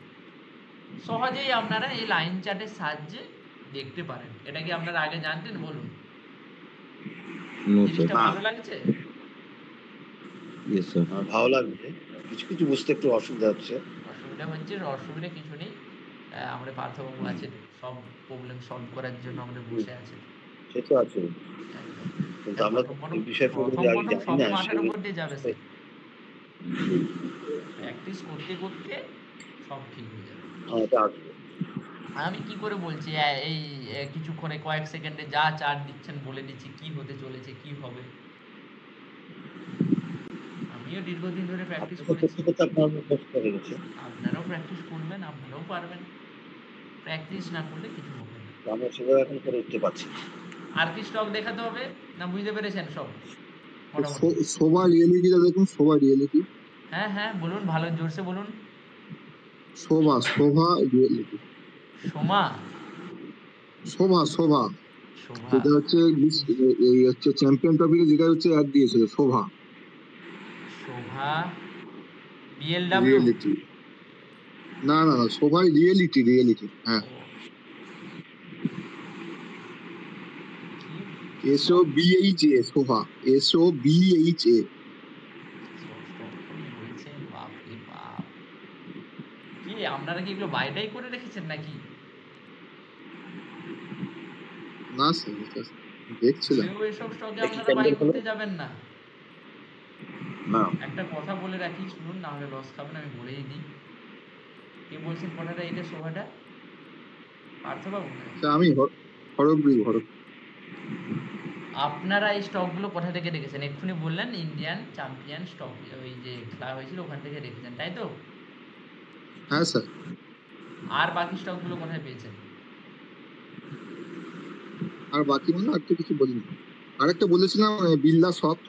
সহজেই আপনারা এই লাইন চার্টের সাহায্যে দেখতে পারেন। এটা কি আপনারা আগে জানতেন বলুন? No, sir. জিনিসটা না। ভালো লাগছে? Yes, sir. ভালো লাগবে, কিছু কিছু বুঝতে একটু অসুবিধা হচ্ছে। অসুবিধা হচ্ছে, অসুবিধা কিছু নেই, আমাদের পার্থবাবু আছেন, সব প্রবলেম সলভ করার জন্য আমাদের বসে আছেন, সে তো আছে, একদম। কিন্তু হ্যাঁ, আমরা প্রথম এই বিষয়ে প্রথম আগে প্রথম জানি সবই না মাথার সেগুলো। উপর দিয়ে যাবে স্যার, প্র্যাকটিস করতে করতে সব ঠিক হয়ে যাবে। এটা আসবে। আমি কি করে বলছি, এই কিছুক্ষণে কয়েক সেকেন্ডে যা চার্ট দিচ্ছেন বলে দিচ্ছি কি হতে চলেছে, কি হবে। আমিও দীর্ঘদিন ধরে প্র্যাকটিস আপনাকে করেছি, করতে করতে আপনার মুখস্থ হয়ে গেছে। আপনারাও প্র্যাকটিস করবেন, আপনারাও পারবেন, প্র্যাকটিস না করলে কিছু হবে না। তো আমরা সেভাবে এখন করে উঠতে পারছি না। আর কি স্টক দেখাতে হবে না, বুঝতে পেরেছেন সব মোটামুটি? সোভা রিয়েলিটিটা দেখুন, সোভা রিয়েলিটি, হ্যাঁ হ্যাঁ বলুন, ভালো জোরসে বলুন। সোভা রিয়েলিটি, সোমা, শোভা, শোভা, যেটা হচ্ছে এই হচ্ছে চ্যাম্পিয়ন টপিকে, যেটা হচ্ছে অ্যাড দিয়েছিল শোভা শোভা, বিএলডব্লিউ, রিয়েলিটি। না না না, শোভা রিয়েলিটি, হ্যাঁ। কি SOBHA, শোভা, SOBHA। বলছেন, বাপ রে বাপ, কি আপনারা কি এগুলো বাইটাই করে রেখেছেন নাকি? না স্যার, এটা দেখছিলাম। ভুলেও এসব স্টকে এটা কি আপনারা বাই ক্যান্ডেল হলো? করতে যাবেন না। না, একটা কথা বলে রাখি শুনুন, না হলে লস খাবেন, আমি বলেই দিই। কে বলছেন কথাটা, এটা শোভাটা পার্থবাবু না? স্যার আমি হরগ্রীব। আপনারা এই স্টকগুলো কোথা থেকে রেখেছেন? এক্ষুনি বললেন ইন্ডিয়ান চ্যাম্পিয়ন স্টক, ওই যে খেলা হয়েছিল ওখান থেকে রেখেছেন, তাই তো? হ্যাঁ স্যার। আর বাকি স্টকগুলো কোথায় পেয়েছেন? আর বাকি মানে আর তো কিছু বলিনি। আরেকটা বলেছিলাম বিড়লা সফট,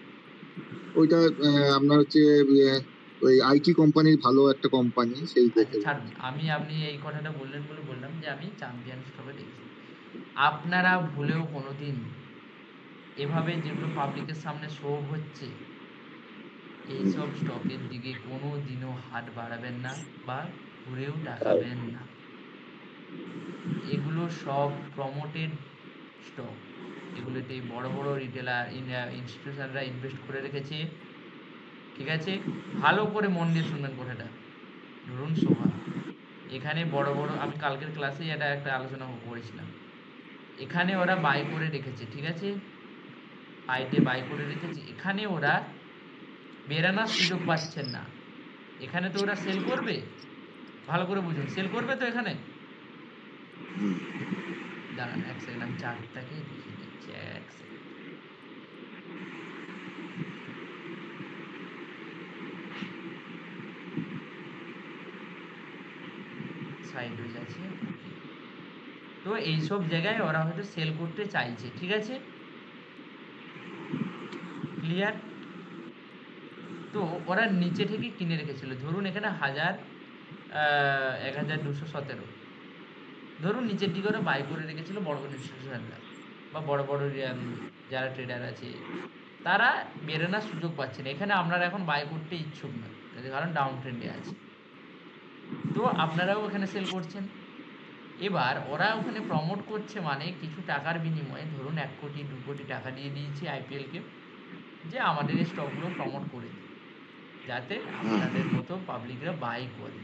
ওইটা আপনার হচ্ছে ওই আইটি কোম্পানির ভালো একটা কোম্পানি, সেই আচ্ছা দেখে। ছাড়ুন, আপনি এই কথাটা বললেন বলে বললাম যে আমি চ্যাম্পিয়ন স্টকে রেখেছি। আপনারা ভুলেও কোনোদিন এভাবে যেগুলো পাবলিকের সামনে শো হচ্ছে এইসব স্টকের দিকে কোনো দিনও হাত বাড়াবেন না বা ঘুরেও তাকাবেন না। এগুলো সব প্রমোটেড স্টক। এগুলোতে বড় বড় রিটেলার ইনস্টিটিউশনরা ইনভেস্ট করে রেখেছে, ঠিক আছে? ভালো করে মন দিয়ে শুনবেন কথাটা। ধরুন সোভা, এখানে বড় বড়, আমি কালকের ক্লাসেই এটা একটা আলোচনা করেছিলাম, এখানে ওরা বাই করে রেখেছে, ঠিক আছে? হাইটে বাই করে রেখেছে, এখানে ওরা বেরানোর সুযোগ পাচ্ছেন না। এখানে তো ওরা সেল করবে, ভালো করে বুঝুন, সেল করবে তো এখানে। দাঁড়ান এক সেকেন্ড, আমি চার্টটাকে দেখিয়ে দিচ্ছি, এক সেকেন্ড। সাইডওয়েজ আছে, ওকে। তো এইসব জায়গায় ওরা হয়তো সেল করতে চাইছে, ঠিক আছে? ক্লিয়ার? তো ওরা নিচে থেকে কিনে রেখেছিল, ধরুন এখানে 1217, ধরুন নিচের দিকে ওরা বাই করে রেখেছিল বড় বড় ইনস্টিটিউশনরা বা বড় বড় যারা ট্রেডার আছে, তারা বেরোনোর সুযোগ পাচ্ছে না। এখানে আপনারা এখন বাই করতে ইচ্ছুক না, কারণ ডাউন ট্রেন্ডে আছে, তো আপনারাও এখানে সেল করছেন। এবার ওরা ওখানে প্রমোট করছে মানে কিছু টাকার বিনিময়ে, ধরুন 1 কোটি 2 কোটি টাকা দিয়ে দিয়েছে আইপিএলকে, যে আমাদের এই স্টকগুলো প্রমোট করে দিই, যাতে আপনাদের মতো পাবলিকরা বাই করে।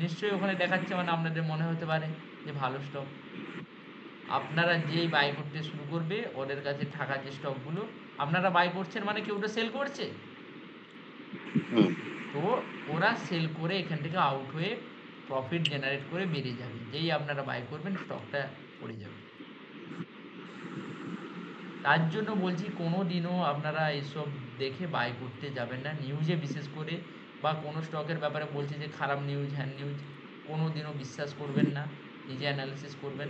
নিশ্চয়ই ওখানে দেখাচ্ছে মানে আপনাদের মনে হতে পারে যে ভালো স্টক। আপনারা যেই বাই করতে শুরু করবে ওদের কাছে থাকা যে স্টকগুলো আপনারা বাই করছেন মানে কেউ তো সেল করছে, তো ওরা সেল করে এখান থেকে আউট হয়ে প্রফিট জেনারেট করে বেরিয়ে যাবে, যেই আপনারা বাই করবেন স্টকটা পড়ে যাবে। তার জন্য বলছি কোনো দিনও আপনারা এইসব দেখে বাই করতে যাবেন না, নিউজে বিশেষ করে, বা কোনো স্টকের ব্যাপারে বলছে যে খারাপ নিউজ হ্যান নিউজ, কোনো দিনও বিশ্বাস করবেন না। নিজে অ্যানালিসিস করবেন,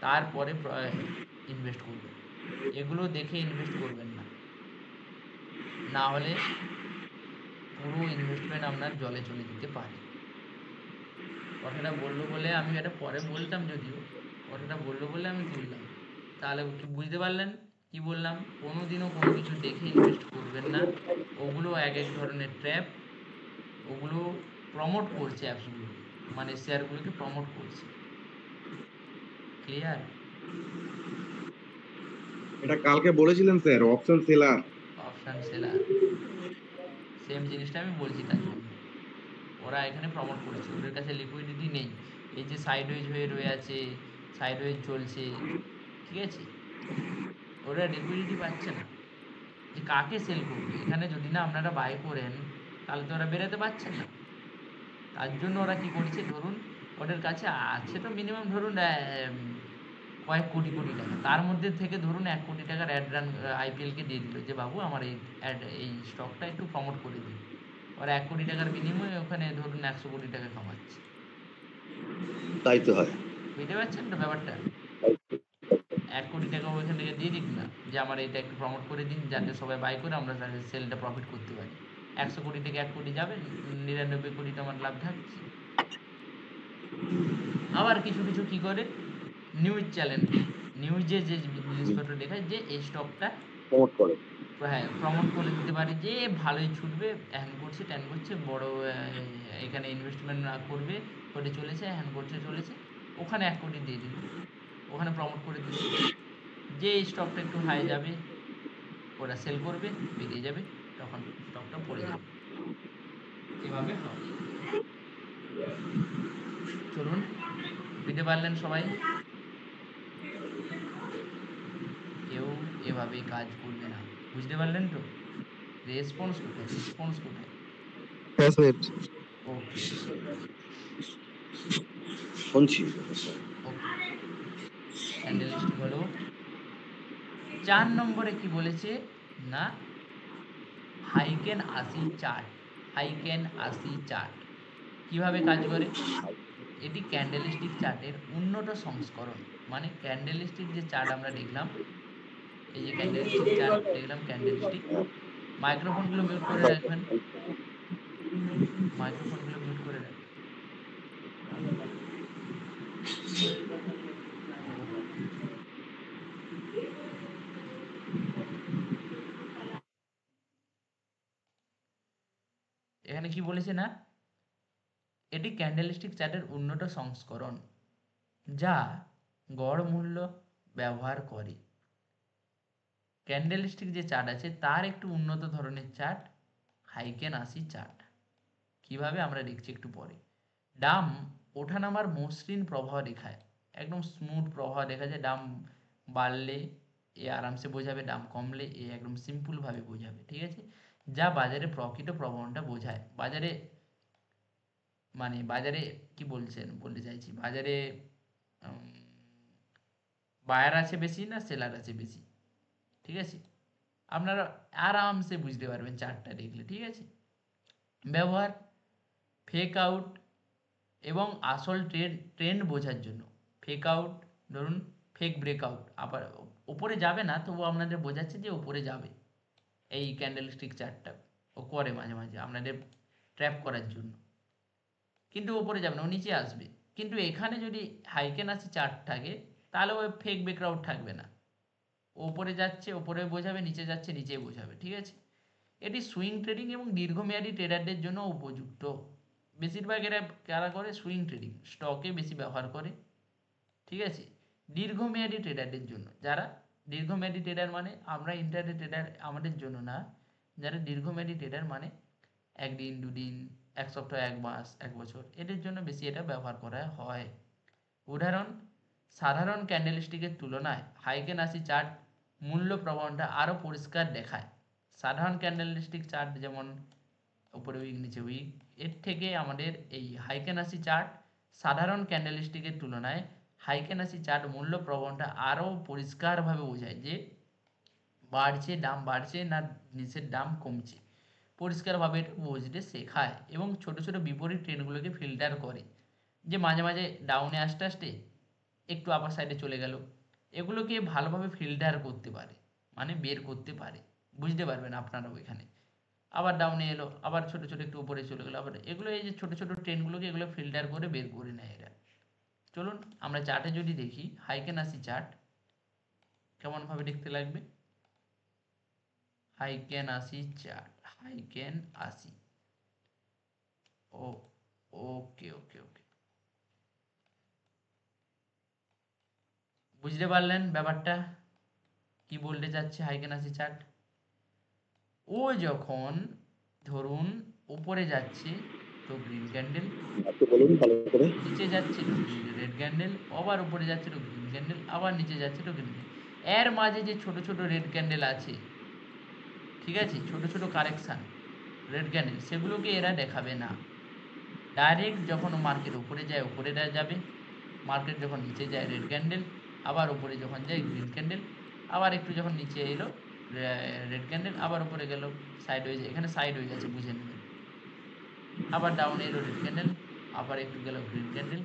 তারপরে ইনভেস্ট করবেন। এগুলো দেখে ইনভেস্ট করবেন না, না হলে পুরো ইনভেস্টমেন্ট আপনার জলে চলে যেতে পারে। কথাটা বললো বলে আমি এটা পরে বলতাম, যদিও কথাটা বললো বলে আমি তুললাম। তাহলে কি বুঝতে পারলেন কি বললাম? কোনোদিনও কোনো কিছু দেখে ইনভেস্ট করবেন না। ওগুলো এক এক ধরনের ট্র্যাপ, ওগুলো প্রমোট করছে অ্যাপসগুলোকে, মানে শেয়ারগুলোকে প্রমোট করছে। ক্লিয়ার? এটা কালকে বলেছিলেন sir, option seller. Option seller, same জিনিসটা আমি বলছি, তার জন্য ওরা এখানে প্রমোট করছে, ওদের কাছে লিকুইডিটি নেই। এই যে সাইডওয়েজ হয়ে রয়ে আছে, সাইডওয়েজ চলছে, ঠিক আছে? ওরা লিকুইডিটি পাচ্ছে না, যে কাকে সেল করবে এখানে। যদি না আপনারা বাই করেন তাহলে তো ওরা বেরোতে পারছেন না। তার জন্য ওরা কি করছে, ধরুন ওদের কাছে আছে তো মিনিমাম ধরুন কয়েক কোটি কোটি টাকা, তার মধ্যে থেকে ধরুন 1 কোটি টাকার অ্যাড রান আইপিএলকে দিয়ে দিল, যে বাবু আমার এই স্টকটা একটু প্রমোট করে দিন। ওরা 1 কোটি টাকার বিনিময়ে ওখানে ধরুন 100 কোটি টাকা কামাচ্ছে। তাই তো হয়। বুঝতে পারছেন তো ব্যাপারটা? 1 কোটি টাকা ওইখান থেকে দিয়ে দিক না, যে আমার এটা একটু প্রমোট করে দিন যাতে সবাই বাই করে আমরা সেলটা প্রফিট করতে পারি। 100 কোটি থেকে 1 কোটি যাবে, 99 কোটি তো আমার লাভ থাকছে। আবার কিছু কিছু কি করে, নিউজ চ্যানেল, নিউজে যে জিনিসপত্র দেখায় যে এই স্টকটা, প্রমোট করে। হ্যাঁ প্রমোট করে দিতে পারে যে ভালোই ছুটবে, হ্যান করছে ট্যান করছে, বড় এখানে ইনভেস্টমেন্ট না করবে করে চলেছে, হ্যান করছে চলেছে, ওখানে 1 কোটি দিয়ে দিল, ওখানে প্রমোট করে দিল, যে এই স্টকটা একটু হাই যাবে ওরা সেল করবে, বেরিয়ে যাবে, তখন স্টকটা পড়ে যাবে। এভাবে হয়। চলুন, বুঝতে পারলেন সবাই? কেউ এভাবে কাজ করবে না, বুঝতে পারলেন তো? রেসপন্স কোথায়, রেসপন্স কোথায়? হ্যাঁ স্যার। ওকে শুনছি। ওকে, ক্যান্ডেল স্টিক হলো, 4 নম্বরে কি বলেছে না হাইকেন 80 চার্ট। হাইকেন 80 চার্ট কিভাবে কাজ করে? এটি ক্যান্ডেলস্টিক চার্টের উন্নত সংস্করণ। মানে ক্যান্ডেলস্টিক যে চার্ট আমরা দেখলাম, এই যে ক্যান্ডেলস্টিক চার্ট দেখলাম, ক্যান্ডেলস্টিক। মাইক্রোফোনগুলো মিউট করে রাখবেন, মাইক্রোফোনগুলো মিউট করে রাখবেন। এখানে কি বলেছে না এটি ক্যান্ডেলস্টিক চার্টের উন্নত সংস্করণ যা গড় মূল্য ব্যবহার করে। ক্যান্ডেলস্টিক যে চার্ট আছে তার একটু উন্নত ধরনের চার্ট হাইকেন 80 চার্ট। কিভাবে আমরা দেখছি একটু পরে। ডাম ওঠানামার মসৃণ প্রবাহ রেখায়, একদম স্মুথ প্রবাহ দেখা যায়। ডাম বাড়লে এ আরামসে বোঝাবে, ডাম কমলে এ একদম সিম্পলভাবে বোঝাবে, ঠিক আছে? যা বাজারে প্রকৃত প্রবণতা বোঝায়। বাজারে মানে বাজারে কি বলতে চাইছি, বাজারে বায়ার আছে বেশি না সেলার আছে বেশি, ঠিক আছে? আপনারা আরামসে বুঝতে পারবেন চার্টটা দেখলে, ঠিক আছে? ব্যবহার ফেক আউট এবং আসল ট্রেন্ড বোঝার জন্য। ফেক আউট, ধরুন ফেক ব্রেকআউট, আবার ওপরে যাবে না তবু আপনাদের বোঝাচ্ছে যে ওপরে যাবে। এই ক্যান্ডেলস্টিক চার্টটা ও করে মাঝে মাঝে আপনাদের ট্র্যাপ করার জন্য, কিন্তু ওপরে যাবে না, ও নিচে আসবে। কিন্তু এখানে যদি হাইকেন 80 চার্ট থাকে তাহলে ওই ফেক ব্রেকআউট থাকবে না, ওপরে যাচ্ছে ওপরে বোঝাবে, নিচে যাচ্ছে নিচে বোঝাবে, ঠিক আছে? এটি সুইং ট্রেডিং এবং দীর্ঘমেয়াদী ট্রেডারদের জন্য উপযুক্ত। বেশিরভাগ এরা কারা করে? সুইং ট্রেডিং, স্টকে বেশি ব্যবহার করে, ঠিক আছে? দীর্ঘমেয়াদী ট্রেডারদের জন্য, যারা দীর্ঘমেয়াদী ট্রেডার মানে আমরা ইন্টারডে ট্রেডার আমাদের জন্য না, যারা দীর্ঘমেয়াদী ট্রেডার মানে একদিন দুদিন, এক সপ্তাহ, এক মাস, এক বছর, এদের জন্য বেশি এটা ব্যবহার করা হয়। উদাহরণ, সাধারণ ক্যান্ডেলস্টিকের তুলনায় হাইকেন 80 চার্ট মূল্য প্রবণতা আরও পরিষ্কার দেখায়। সাধারণ ক্যান্ডেলস্টিক চার্ট যেমন উপরে উইক নিচে উইক, এর থেকে আমাদের এই হাইকেন 80 চার্ট সাধারণ ক্যান্ডেলস্টিকের তুলনায় হাইকেন 80 চার্ট মূল্য প্রবণতা আরও পরিষ্কারভাবে বোঝায় যে বাড়ছে, দাম বাড়ছে না নিচের দাম কমছে। পরিষ্কারভাবে এটা বুঝতে শেখায় এবং ছোট ছোট বিপরীত ট্রেন্ডগুলোকে ফিল্টার করে, যে মাঝে মাঝে ডাউনে আসতে আসতে একটু আপার সাইডে চলে গেল, এগুলোকে ভালোভাবে ফিল্টার করতে পারে, মানে বের করতে পারে। বুঝতে পারবেন আপনারাও এখানে। আবার ডাউনে এলো, আবার ছোট ছোট একটু উপরে চলে গেলো, আবার এগুলো এই যে ছোট ছোট ট্রেন্ডগুলোকে এগুলো ফিল্টার করে বের করে নেয় এরা। চলুন আমরা চার্টে যদি দেখি হাইকেন 80 চার্ট কেমনভাবে দেখতে লাগবে। হাইকেন 80 চার্ট, হাইকেন 80। ও ওকে ওকে ওকে, বুঝতে পারলেন ব্যাপারটা কি বলতে চাচ্ছে হাইকেন 80 চার্ট? ও যখন ধরুন উপরে যাচ্ছে তো গ্রিন ক্যান্ডেল, একটু বলুন ভালো করে। নিচে যাচ্ছে তো রেড ক্যান্ডেল, আবার উপরে যাচ্ছে তো গ্রিন ক্যান্ডেল, আবার নিচে যাচ্ছে তো গ্রিন ক্যান্ডেল। এর মাঝে যে ছোট ছোট রেড ক্যান্ডেল আছে, ঠিক আছে, ছোট ছোট কারেকশান রেড ক্যান্ডেল, সেগুলোকে এরা দেখাবে না। ডাইরেক্ট যখন মার্কেট উপরে যায় উপরে যাবে, মার্কেট যখন নিচে যায় রেড ক্যান্ডেল, আবার উপরে যখন যায় গ্রিন ক্যান্ডেল, আবার একটু যখন নিচে এলো রেড ক্যান্ডেল, আবার উপরে গেল সাইড ওয়েজ, এখানে সাইড ওয়েজ আছে বুঝে নেবেন। আবার ডাউনে এলো রেড ক্যান্ডেল, আবার একটু গেল green candle,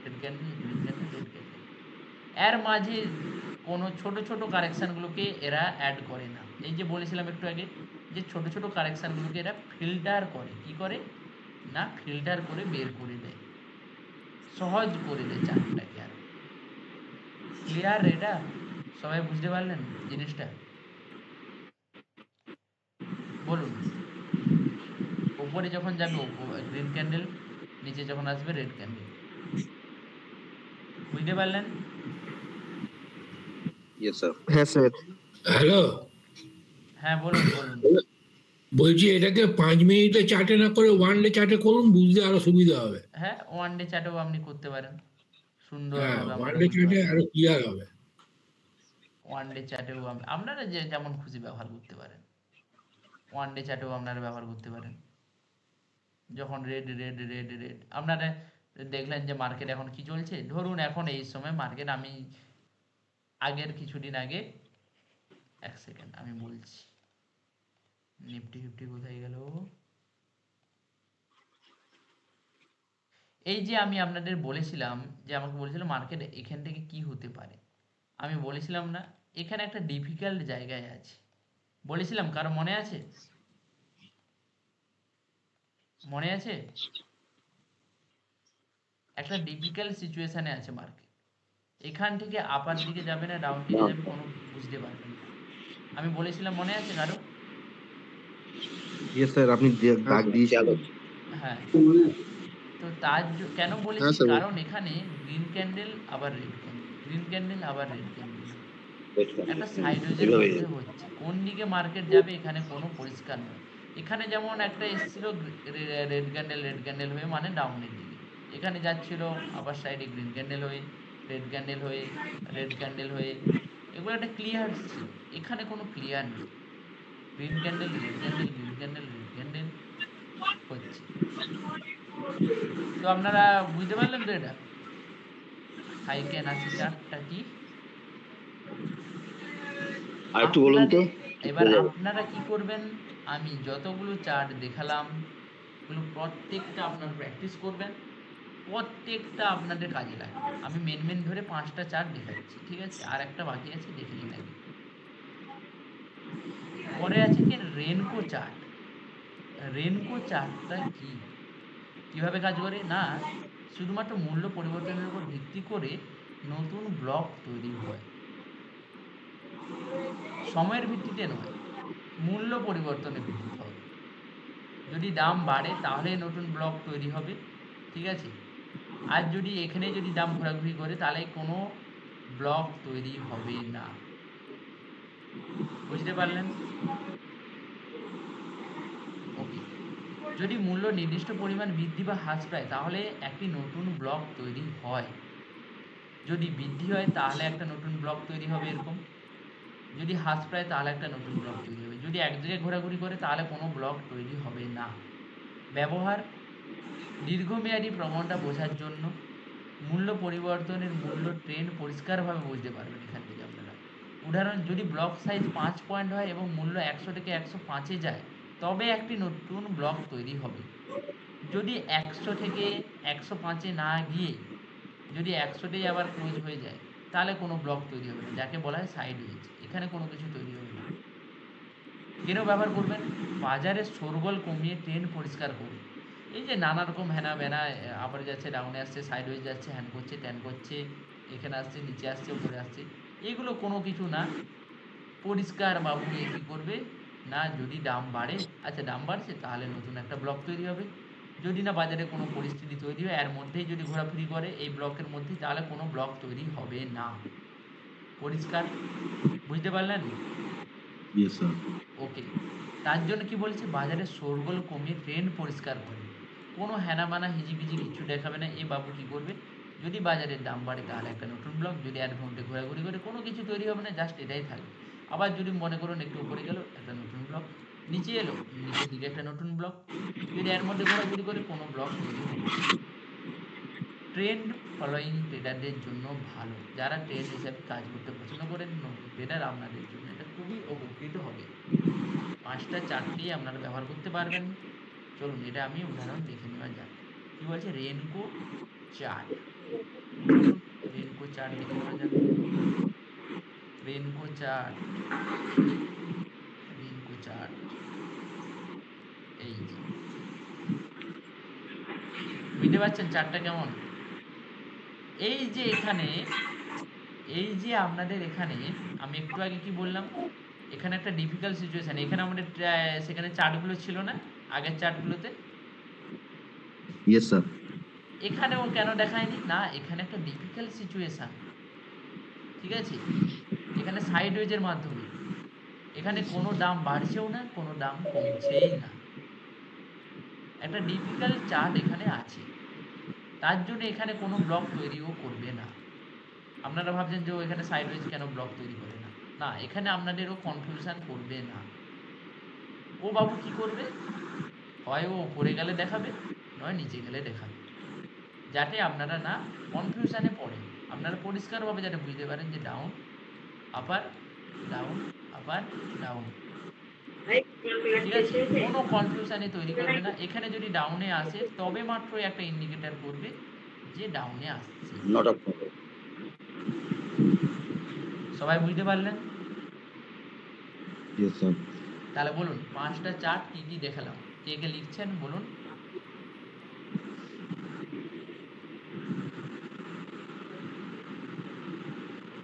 red candle, green candle, red candle. এর মাঝে কোনো ছোট ছোট কারেকশানগুলোকে এরা অ্যাড করে না। এই যে বলেছিলাম একটু আগে যে ছোট ছোট কারেকশানগুলোকে এরা ফিল্টার করে, কি করে না ফিল্টার করে বের করে দেয়, সহজ করে দেয় চার্টটাকে। আর ক্লিয়ার এটা? সবাই বুঝতে পারলেন জিনিসটা? বলুন। উপরে যখন যাবে গ্রিন ক্যান্ডেল, নিচে যখন আসবে রেড ক্যান্ডেল, বুঝতে পারলেন? Yes sir. হ্যাঁ স্যার। হ্যালো, হ্যাঁ বলুন বলুন। বলছি এটাকে 5 মিনিটে চার্টে না করে ওয়ান ডে চার্টে করুন, বুঝতে আরো সুবিধা হবে। হ্যাঁ ওয়ান ডে চার্টেও আপনি করতে পারেন, হ্যাঁ, সুন্দরভাবে ওয়ান আমরা ডে বুঝতে চার্টে পারবো। আরো ক্লিয়ার হবে। ওয়ান ডে চার্টেও আপনারা যে যেমন খুশি ব্যবহার করতে পারেন, ওয়ান ডে চার্টেও আপনারা ব্যবহার করতে পারেন। যখন রেড রেড রেড রেড আপনারা দেখলেন যে মার্কেট এখন কি চলছে, ধরুন এখন এই সময় মার্কেট, আমি আগের কিছুদিন আগে এক সেকেন্ড আমি বলছি। নিফটি ফিফটি কোথায় গেল? এই যে আমি আপনাদের বলেছিলাম যে আমাকে বলেছিল মার্কেট এখান থেকে কি হতে পারে, আমি বলেছিলাম না এখানে একটা ডিফিকাল্ট জায়গায় আছে, বলেছিলাম, কারো মনে আছে? মনে আছে? একটা ডিফিকাল্ট সিচুয়েশনে আছে মার্কেট। এখান থেকে আপার দিকে যাবে না ডাউন দিকে যাবে কোনো বুঝতে পারবেন না। আমি বলেছিলাম, মনে আছে কারো? ইয়েস স্যার, আপনি দাগ চলো। দিয়েছিলেন। হ্যাঁ। তো কেন হ্যাঁ বলেছি, স্যার, কারণ এখানে গ্রিন ক্যান্ডেল আবার রেড ক্যান্ডেল, গ্রিন ক্যান্ডেল আবার রেড ক্যান্ডেল, একটা সাইডওয়েজের এইভাবে মধ্যে হচ্ছে। কোন দিকে মার্কেট যাবে এখানে কোনো পরিষ্কার নয়। এখানে যেমন একটা এসেছিল রেড ক্যান্ডেল হয়ে, মানে ডাউনের দিকে, এখানে যাচ্ছিল আবার সাইডে গ্রিন ক্যান্ডেল হয়ে, রেড ক্যান্ডেল হয়ে, রেড ক্যান্ডেল হয়ে, এগুলো একটা ক্লিয়ার ছিল। এখানে কোনো ক্লিয়ার নেই, green candle red candle, green candle red candle হচ্ছে। তো আপনারা বুঝতে পারলেন তো এটা হাইকেন আছে চারটা কি? আর একটু বলুন তো। এবার আপনারা কি করবেন, আমি যতগুলো চার্ট দেখালাম ওগুলো প্রত্যেকটা আপনারা প্র্যাকটিস করবেন, প্রত্যেকটা আপনাদের কাজে লাগবে। আমি মেন ধরে 5টা চার্ট দেখাচ্ছি, ঠিক আছে? আর একটা বাকি আছে, দেখে নিন আগে। পরে আছে কি রেনকো চার্ট। রেনকো চার্টটা কি, কিভাবে কাজ করে না, শুধুমাত্র মূল্য পরিবর্তনের উপর ভিত্তি করে নতুন ব্লক তৈরি হয়, সময়ের ভিত্তিতে নয়, মূল্য পরিবর্তনের ভিত্তিতে হবে। যদি দাম বাড়ে তাহলে নতুন ব্লক তৈরি হবে, ঠিক আছে? আর যদি এখানে যদি দাম ঘোরাঘুরি করে তাহলে কোনো ব্লক তৈরি হবে না। বুঝতে পারলেন? ওকে। যদি মূল্য নির্দিষ্ট পরিমাণ বৃদ্ধি বা হ্রাস পায় তাহলে একটি নতুন ব্লক তৈরি হয়। যদি বৃদ্ধি হয় তাহলে একটা নতুন ব্লক তৈরি হবে এরকম, যদি হ্রাস পায় তাহলে একটা নতুন ব্লক তৈরি হবে। যদি এক জায়গায় ঘোরাঘুরি করে তাহলে কোনো ব্লক তৈরি হবে না। ব্যবহার: দীর্ঘমেয়াদী প্রবণতা বোঝার জন্য মূল্য পরিবর্তনের মূল্য ট্রেন্ড পরিষ্কারভাবে বুঝতে পারবেন এখান থেকে আপনারা। উদাহরণ: যদি ব্লক সাইজ 5 পয়েন্ট হয় এবং মূল্য 100 থেকে 105-এ যায় তবে একটি নতুন ব্লক তৈরি হবে। যদি 100 থেকে 105-এ না গিয়ে যদি 100-তেই আবার ক্লোজ হয়ে যায় তাহলে কোনো ব্লক তৈরি হবে না, যাকে বলা হয় সাইডওয়েজ। এখানে কোনো কিছু তৈরি হবে না। কেন ব্যবহার করবেন? বাজারের শোরগোল কমিয়ে ট্রেন্ড পরিষ্কার করুন। এই যে নানা রকম হেনা বেনা, আবার যাচ্ছে, ডাউনে আসছে, সাইডওয়েজ যাচ্ছে, হ্যান করছে, ট্যান করছে, এখানে আসছে, নিচে আসছে, উপরে আসছে, এগুলো কোনো কিছু না। পরিষ্কার বাবু কী করবে না, যদি দাম বাড়ে, আচ্ছা দাম বাড়ছে তাহলে নতুন একটা ব্লক তৈরি হবে। যদি না বাজারে কোনো পরিস্থিতি তৈরি হয় এর মধ্যেই যদি ঘোরাফেরি করে এই ব্লকের মধ্যে, তাহলে কোনো ব্লক তৈরি হবে না। পরিষ্কার? বুঝতে পারলেন? Yes sir. ওকে। তার জন্য কি বলছে, বাজারের শোরগোল কমিয়ে ট্রেন্ড পরিষ্কার করে, কোনো হেনামানা হিজিবিজি কিছু দেখাবে না। এ বাবু কি করবে, যদি বাজারের দাম বাড়ে তাহলে একটা নতুন ব্লক, যদি এর মধ্যে ঘোরাঘুরি করে কোনো কিছু তৈরি হবে না, জাস্ট এটাই থাকবে। আবার যদি মনে করুন একটু উপরে গেল একটা নতুন ব্লক, নিচে এলো নিচের দিকে একটা নতুন ব্লক, যদি এর মধ্যে ঘোরাঘুরি করে কোনো ব্লক তৈরি হবে না। ট্রেন্ড ফলোয়িং ট্রেডারদের জন্য ভালো, যারা ট্রেন্ড হিসাবে কাজ করতে পছন্দ করেন, নতুন ট্রেডার আপনাদের জন্য এটা খুবই উপকৃত হবে। 5টা চার্টই আপনারা ব্যবহার করতে পারবেন। চলুন এটা আমি উদাহরণ দেখে নেওয়া যাক। কি বলছে, রেনকো চার্ট। চলুন রেনকো চার্ট দেখে নেওয়া যাক। রেনকো চার্ট, রেনকো চার্ট, এই যে বুঝতে পারছেন চার্টটা কেমন? এই যে এখানে, এই যে আপনাদের এখানে আমি একটু আগে কি বললাম, এখানে একটা ডিফিকাল্ট সিচুয়েশন, এখানে আমাদের সেখানে চার্টগুলো ছিল না আগের চার্টগুলোতে, ইয়েস স্যার। এখানেও কেন দেখায়নি না, এখানে একটা ডিফিকাল্ট সিচুয়েশন, ঠিক আছে? এখানে সাইডওয়েজের মাধ্যমে, এখানে কোনো দাম বাড়ছেও না, কোনো দাম কমছেই না, একটা ডিফিকাল্ট চার্ট এখানে আছে। তার জন্য এখানে কোনো ব্লক তৈরিও করবে না। আপনারা ভাবছেন যে ও এখানে সাইডওয়েজ কেন ব্লক তৈরি করে না, না এখানে আপনাদেরও কনফিউশন করবে না। ও বাবু কি করবে, হয় ও উপরে গেলে দেখাবে, নয় নিচে গেলে দেখাবে, যাতে আপনারা না কনফিউশনে পড়েন, আপনারা পরিষ্কারভাবে যাতে বুঝতে পারেন যে ডাউন আপার, ডাউন আবার ডাউন। ঠিক আছে, কোনো কনফিউশনই তৈরি করবে না। এখানে যদি ডাউনে আসে তবে মাত্র একটা ইন্ডিকেটর করবে যে ডাউনে আসছে। নট আপ করো। সবাই বুঝতে পারলেন? Yes sir. তাহলে বলুন 5টা চার্ট কি কি দেখালাম, কে কে লিখছেন বলুন।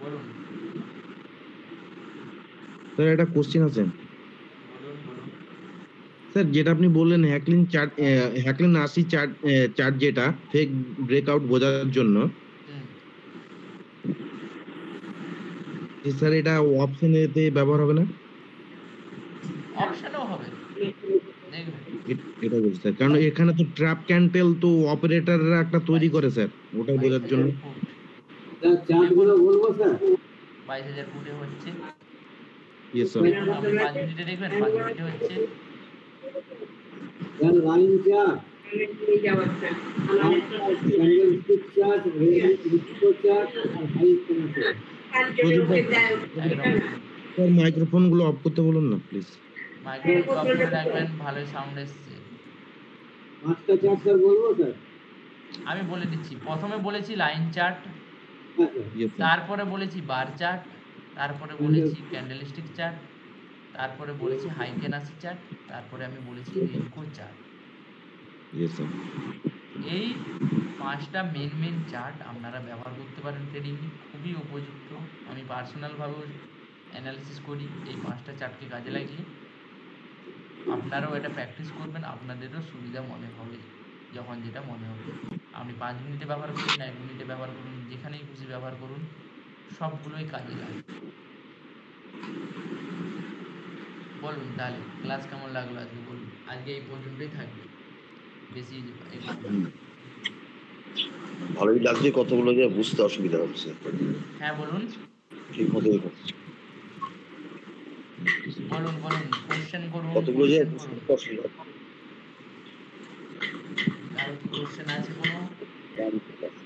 বলুন স্যার একটা কোশ্চেন আছে বলুন বলুন। স্যার, যেটা আপনি বললেন হ্যাকলিন চার্ট, হ্যাকলিন 80 চার্ট, চার্ট যেটা ফেক ব্রেকআউট বোঝার জন্য, হুম, যে স্যার এটা অপশনেতে ব্যবহার হবে না? অপশনও হবে, দেখবেন। এটা বলছি স্যার, কারণ এখানে তো ট্র্যাপ ক্যান্টেল তো অপারেটররা একটা তৈরি করে স্যার, ওটা বোঝার জন্য। 22,000 ফুট, চার্টগুলো বলবো স্যার? 22,000 ফুটে হচ্ছে। Yes sir. দেখুন আপনি 5 মিনিটে দেখবেন, 5 মিনিটে হচ্ছে। Line chart, candlestick chart, resistance chart আর হাই চার্ট। একদম স্যার মাইক্রোফোন গুলো অফ করতে বলুন না প্লিজ। মাইক্রোফোন অফ করে রাখবেন, ভালোই সাউন্ড এসছে। 5টা চার্ট স্যার বলবো স্যার? আমি বলে দিচ্ছি, প্রথমে বলেছি লাইন চার্ট, হ্যাঁ স্যার। Yes sir. তারপরে বলেছি বার চার্ট, তারপরে বলেছি ক্যান্ডেলস্টিক চার্ট, তারপরে বলেছি হাইকেনাসি চার্ট, তারপরে আমি বলেছি রিঙ্কো চার্ট। Yes sir. এই 5টা মেন চার্ট আপনারা ব্যবহার করতে পারেন ট্রেডিং, খুবই উপযুক্ত। আমি পার্সোনালভাবেও অ্যানালিসিস করি এই 5টা চার্টকে কাজে লাগিয়ে। আপনারাও এটা প্র্যাকটিস করবেন, আপনাদেরও সুবিধা মনে হবে যখন যেটা মনে হবে। আপনি 5 মিনিটে ব্যবহার করুন, 1 মিনিটে ব্যবহার করুন, যেখানেই খুশি ব্যবহার করুন, সবগুলোই কাজে লাগে। বলুন তাহলে ক্লাস কেমন লাগলো আজকে বলুন। আজকে এই পর্যন্তই থাকবে, বেশি এগোবো না। ভালোই লাগছে, কতগুলো যে বুঝতে অসুবিধা হচ্ছে। হ্যাঁ বলুন ঠিক মতো বলুন বলুন, কোশ্চেন করুন, কতগুলো যে কোশ্চেন করুন। বুঝতে অসুবিধা কারো কি কোশ্চেন আছে কোনো? হচ্ছে।